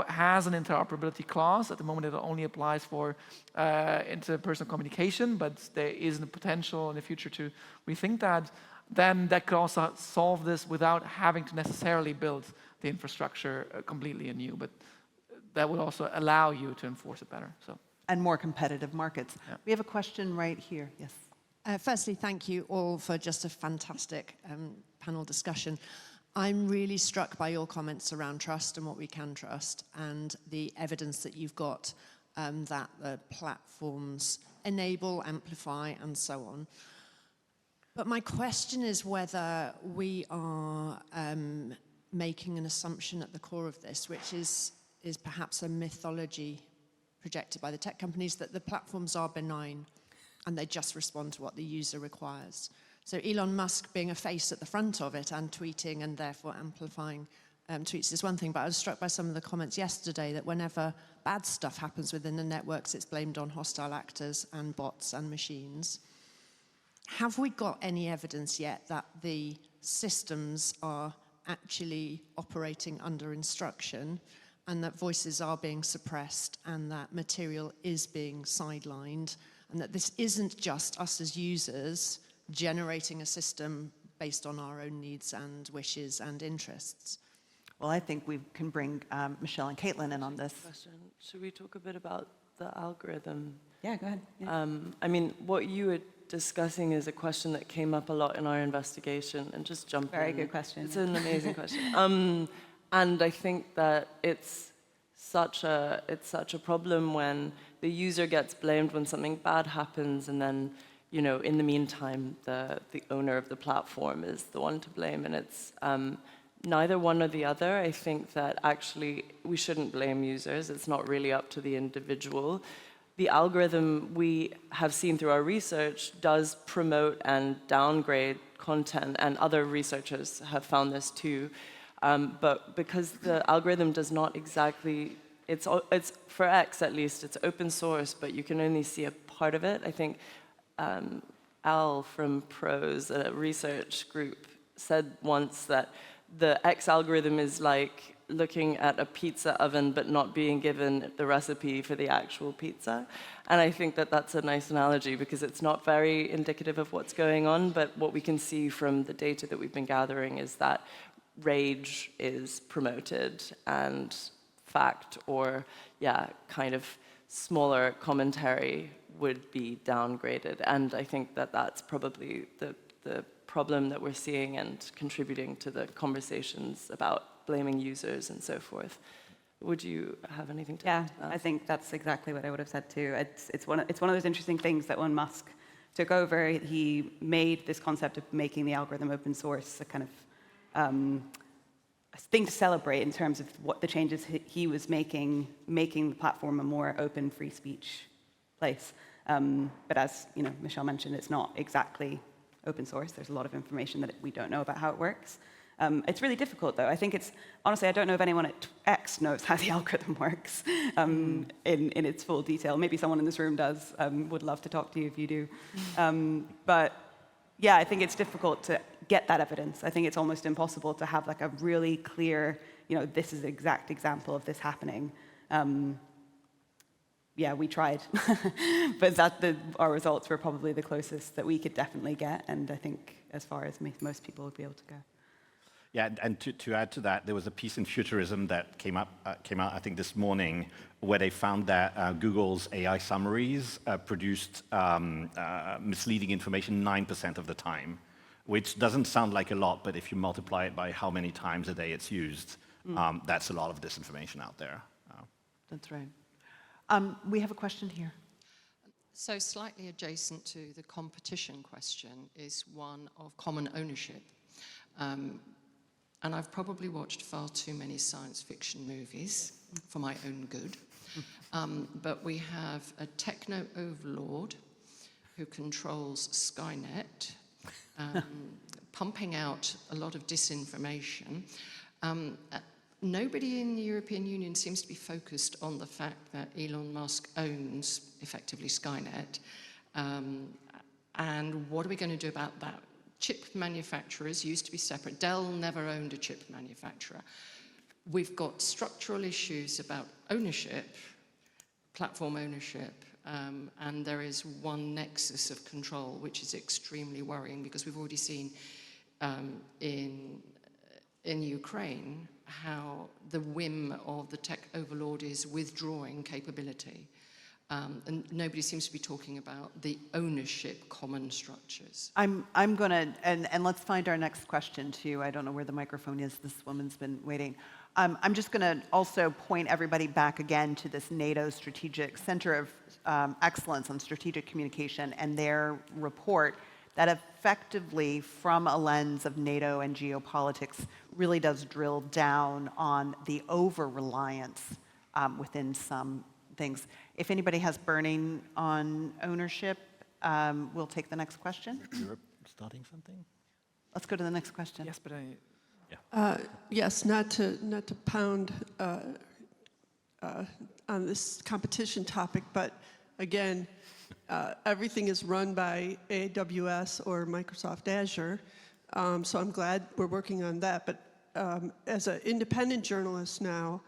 has an interoperability clause, at the moment it only applies for interpersonal communication, but there is a potential in the future to rethink that, then that could also solve this without having to necessarily build the infrastructure completely anew. But that would also allow you to enforce it better. So. And more competitive markets. Yeah. We have a question right here. Yes. Firstly, thank you all for just a fantastic panel discussion. I'm really struck by your comments around trust and what we can trust, and the evidence that you've got that the platforms enable, amplify, and so on. But my question is whether we are making an assumption at the core of this, which is perhaps a mythology projected by the tech companies, that the platforms are benign and they just respond to what the user requires. So Elon Musk being a face at the front of it and tweeting and therefore amplifying tweets is one thing, but I was struck by some of the comments yesterday that whenever bad stuff happens within the networks, it's blamed on hostile actors and bots and machines. Have we got any evidence yet that the systems are actually operating under instruction, and that voices are being suppressed, and that material is being sidelined, and that this isn't just us as users generating a system based on our own needs and wishes and interests? Well, I think we can bring Michelle and Kaitlin in on this. Should we talk a bit about the algorithm? Yeah, go ahead. Yeah. I mean, what you were discussing is a question that came up a lot in our investigation, and just jump in. Very good question. It's an amazing question. And I think that it's such a problem when the user gets blamed when something bad happens, and then, you know, in the meantime, the owner of the platform is the one to blame, and it's neither one or the other. I think that actually we shouldn't blame users. It's not really up to the individual. The algorithm we have seen through our research does promote and downgrade content, and other researchers have found this too. But because the algorithm does not exactly, it's for X at least, it's open source, but you can only see a part of it. I think Al from Pros, a research group, said once that the X algorithm is like looking at a pizza oven but not being given the recipe for the actual pizza. And I think that that's a nice analogy, because it's not very indicative of what's going on, but what we can see from the data that we've been gathering is that rage is promoted, and fact or, kind of smaller commentary would be downgraded. And I think that that's probably the problem that we're seeing and contributing to the conversations about blaming users and so forth. Would you have anything to add? Yeah, I think that's exactly what I would have said too. It's one of those interesting things that when Musk took over, he made this concept of making the algorithm open source a kind of a thing to celebrate in terms of what the changes he was making the platform a more open, free speech place. But as Michelle mentioned, it's not exactly open source. There's a lot of information that we don't know about how it works. It's really difficult, though. I think honestly, I don't know if anyone at X knows how the algorithm works in its full detail. Maybe someone in this room does. Would love to talk to you if you do. But yeah, I think it's difficult to get that evidence. I think it's almost impossible to have like a really clear, this is an exact example of this happening. Yeah, we tried, but our results were probably the closest that we could definitely get, and I think as far as most people would be able to go. Yeah, and to add to that, there was a piece in Futurism that came out, I think, this morning, where they found that Google's AI summaries produced misleading information 9% of the time, which doesn't sound like a lot, but if you multiply it by how many times a day it's used, that's a lot of disinformation out there. That's right. We have a question here. So slightly adjacent to the competition question is one of common ownership. and I've probably watched far too many science fiction movies for my own good. But we have a techno overlord who controls Skynet, pumping out a lot of disinformation. Nobody in the European Union seems to be focused on the fact that Elon Musk owns, effectively, Skynet. And what are we going to do about that? Chip manufacturers used to be separate. Dell never owned a chip manufacturer. We've got structural issues about ownership, platform ownership, and there is one nexus of control, which is extremely worrying, because we've already seen in Ukraine how the whim of the tech overlord is withdrawing capability. And nobody seems to be talking about the ownership common structures. I'm going to, and let's find our next question too. I don't know where the microphone is. This woman's been waiting. I'm just going to also point everybody back again to this NATO Strategic Center of Excellence on Strategic Communication and their report that effectively, from a lens of NATO and geopolitics, really does drill down on the over-reliance within some things. If anybody has burning on ownership, we'll take the next question. Europe starting something? Let's go to the next question. Yes, but Yes, not to pound on this competition topic, but again, everything is run by AWS or Microsoft Azure, so I'm glad we're working on that. But as an independent journalist now,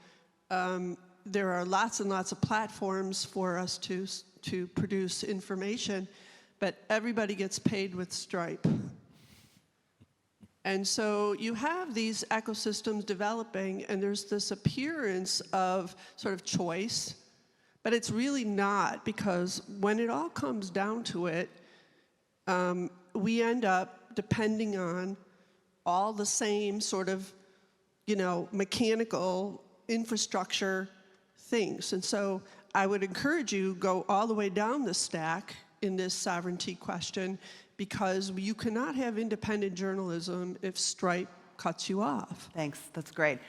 there are lots and lots of platforms for us to produce information, but everybody gets paid with Stripe. And so you have these ecosystems developing, and there's this appearance of sort of choice, but it's really not, because when it all comes down to it, we end up depending on all the same sort of, mechanical infrastructure things. And so I would encourage you go all the way down the stack in this sovereignty question, because you cannot have independent journalism if Stripe cuts you off. Thanks, that's great.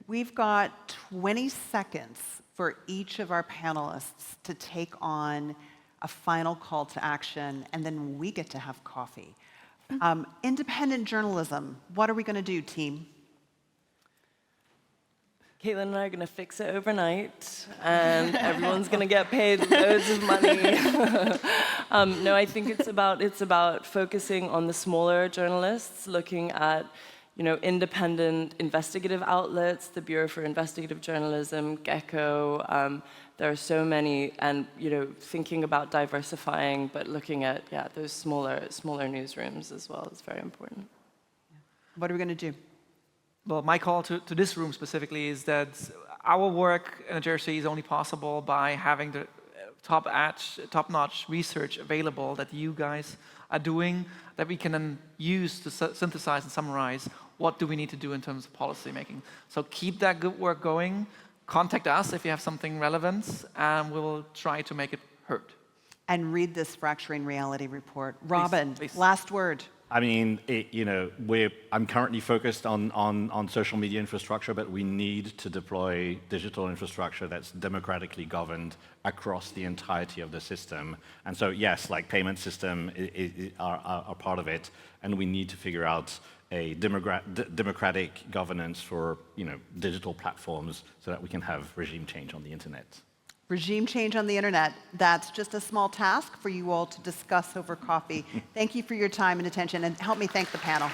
We've got 20 seconds for each of our panelists to take on a final call to action, and then we get to have coffee. Independent journalism, what are we going to do, team? Kaitlin and I are going to fix it overnight, and everyone's going to get paid loads of money. No, I think it's about focusing on the smaller journalists, looking at independent investigative outlets, the Bureau for Investigative Journalism, Gecko. There are so many, and thinking about diversifying, but looking at those smaller newsrooms as well is very important. What are we going to do? Well, my call to this room specifically is that our work in Jersey is only possible by having the top-notch research available that you guys are doing, that we can then use to synthesize and summarize what do we need to do in terms of policy making. So keep that good work going. Contact us if you have something relevant, and we will try to make it heard. And read this Fracturing Reality report. Robin, please. Last word. I mean, I'm currently focused on social media infrastructure, but we need to deploy digital infrastructure that's democratically governed across the entirety of the system. And so, yes, like payment system are part of it, and we need to figure out a democratic governance for digital platforms so that we can have regime change on the internet. Regime change on the internet. That's just a small task for you all to discuss over coffee. Thank you for your time and attention, and help me thank the panel.